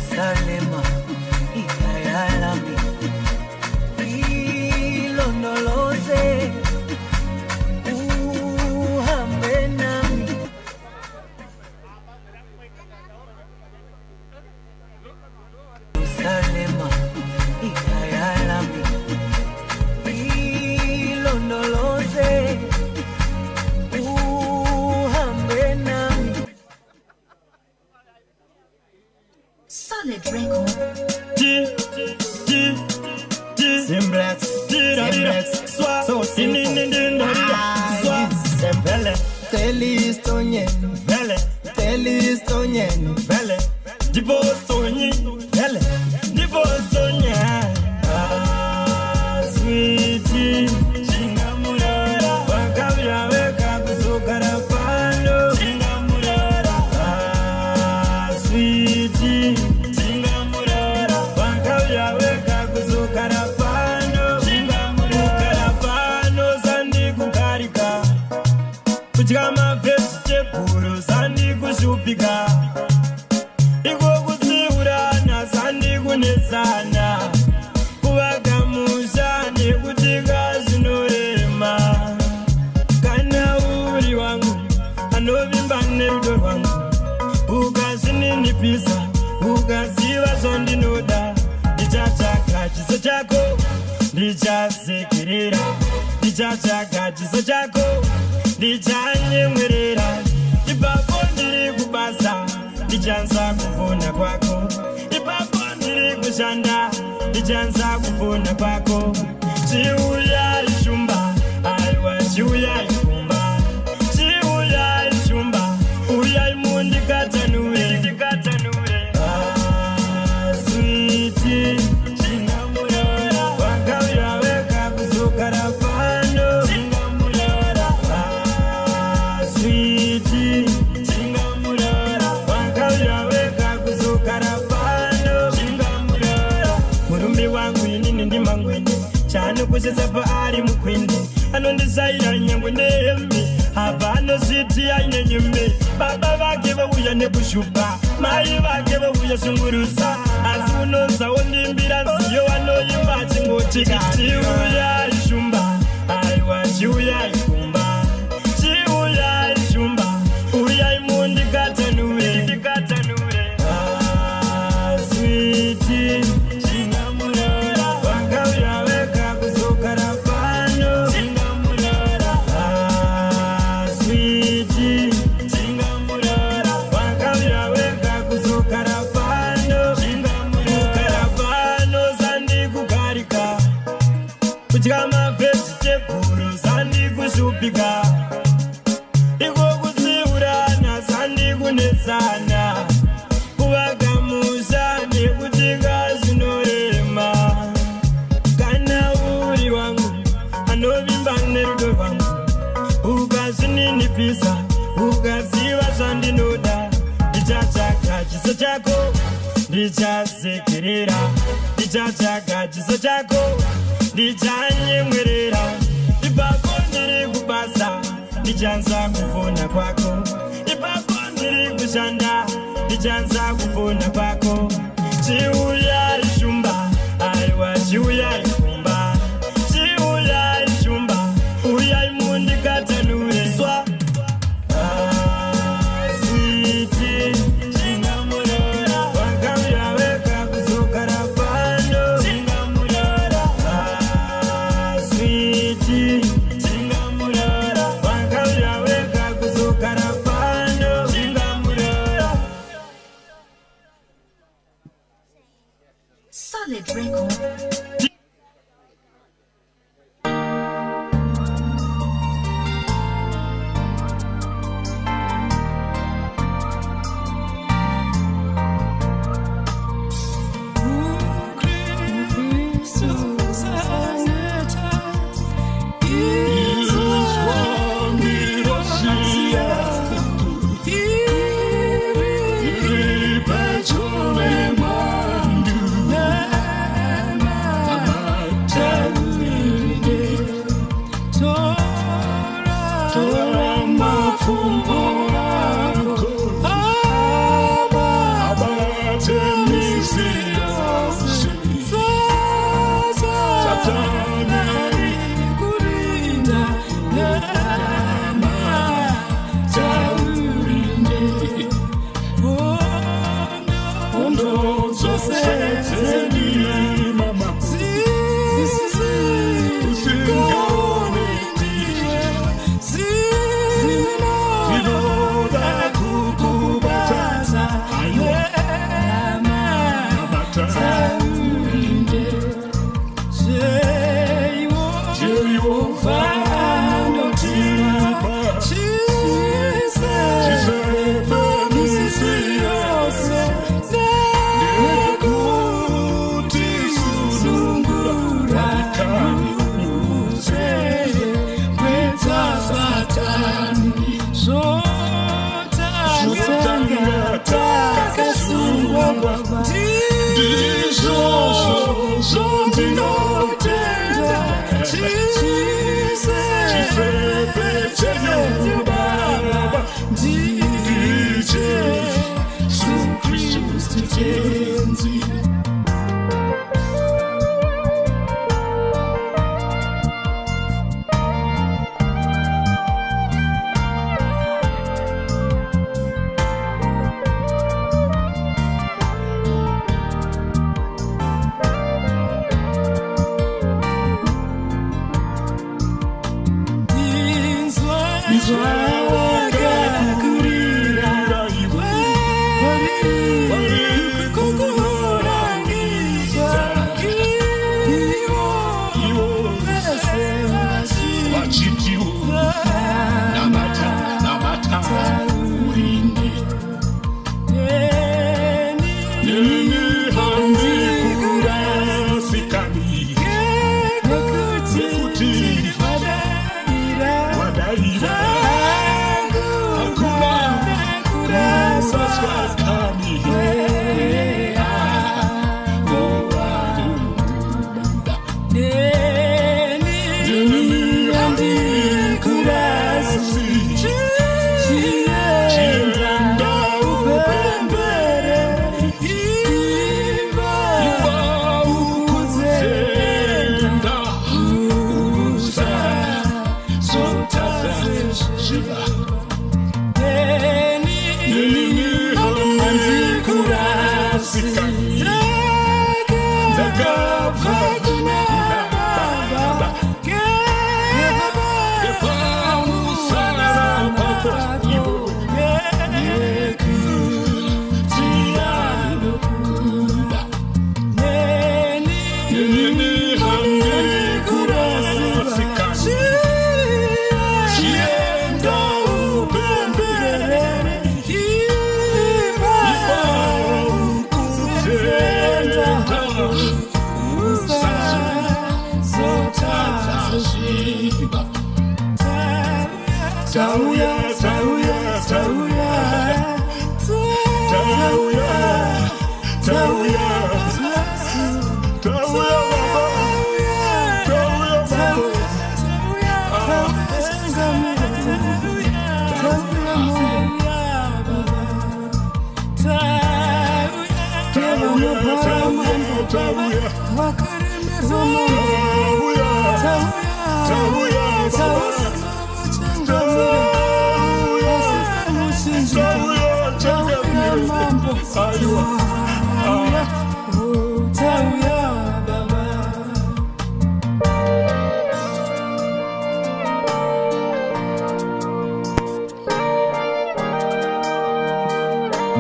Salema, ikayalami, ilonoloze, uhambe nami. Salema, ikayalami, ilonoloze, uhambe nami. Solid record. Simbrax, Simbrax, so Vele, Telistonyen, Vele, Telistonyen, Vele, Dibostonyen, Vele, Dibostonyen. Ah, sweetie, Shingamurara, Wakavya weka kusukara pano, Shingamurara. Ah, sweetie, Shingamurara, Wakavya weka kusukara pano, Shingamurara pano, sandi kukarika. Kuchama vegetable sandi kushupika. Iko kutsiurana sandi kunetsana. Kuvagamusha nekutika zvinorema. Kana uri wangu anovimba nerudo rwangu. Ukazvininipisa ukaziva zvandinoda. Ndichatsvaka chiso chako ndichasekerera. Ndichatsvaka chiso chako ndichanyemwerera. Ipapo ndiri kubasa ndichanza kufona kwako. Ipapo ndiri kushanda ndichanza kufona kwako. Chiuya ishumba aiwa chiuya ishumba. Chiuya ishumba uya imundikatanure. Ah, sweetie, chingamurara wakauya weka kuzokara pano. Chingamurara. Ah, sweetie, chingamurara wakauya weka kuzokara pano. Chingamurara. Murume wangu inini ndimangwende chaanokushesa paari mukwende anondizaira nyangwe nehembe apa anosviti aine nyembe. Baba vake vauya nekushupa mai vake vauya shungurusa asi unonzawo ndimbira nziyo wanoimba achingoti chiuya ishumba aiwa chiuya ishumba. Chiuya ishumba uya imundikatanure. Ah, sweetie, chingamurara wakauya weka kuzokara pano. Chingamurara. Ah, sweetie, chingamurara wakauya weka kuzokara pano. Chingamurara pano sandi kugarika. Kuchama vegetable sandi kushupika. Iko kutsiurana sandi kunetsana. Kuvagamusha nekutika zvinorema. Kana uri wangu anovimba nerudo rwangu. Ukazvininipisa ukaziva zvandinoda. Ndichatsvaka chiso chako ndichasekerera. Ndichatsvaka chiso chako ndichanyemwerera. Ipapo ndiri kubasa ndichanza kufona kwako. Ipapo kushanda ndichanza kupona kwako chiuya ishumba aiwa chiuya ikumba chiuya ishumba uya imundikatanure swa switi chingamurora wakauya weka kuzogara pano chingamurora switi chingamurora wakauya weka kuzogara pano chingamurora. Solid record.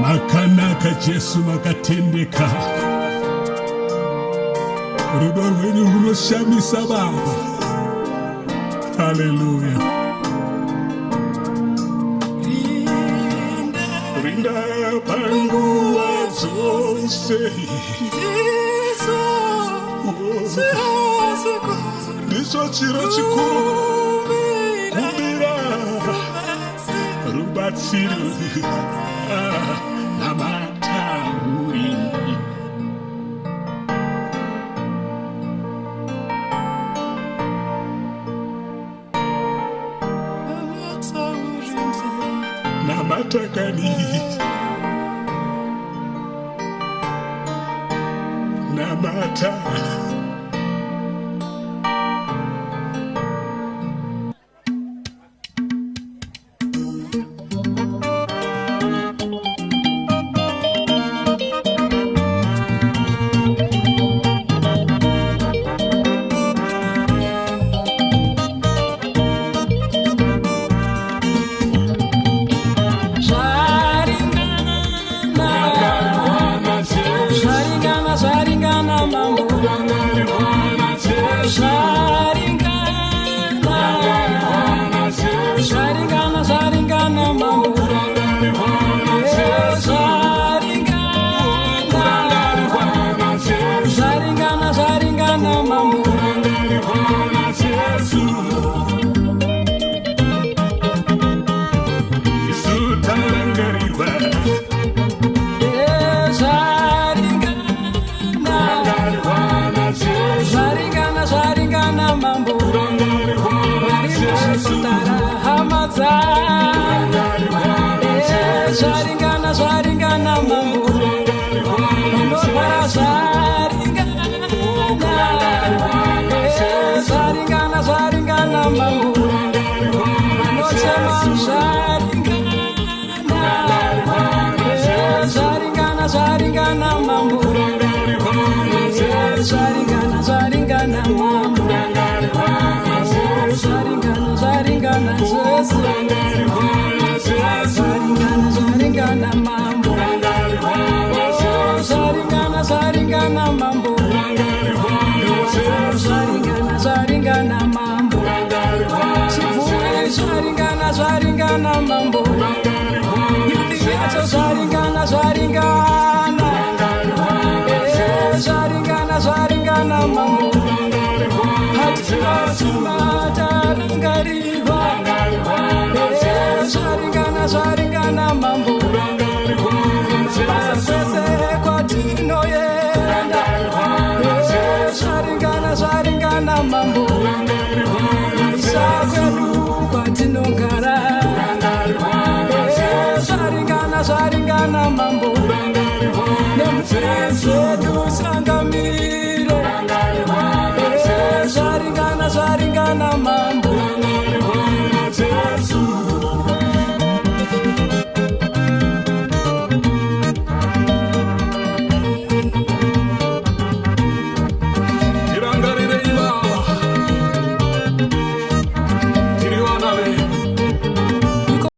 Makanaka Jesu makatendeka, rudo rwenyu runoshamisa Baba. Haleluya. Rinda panguva dzose, ndicho chiro chikuru kumbira rubatsiro namatauri. Namatakani namata. Mambo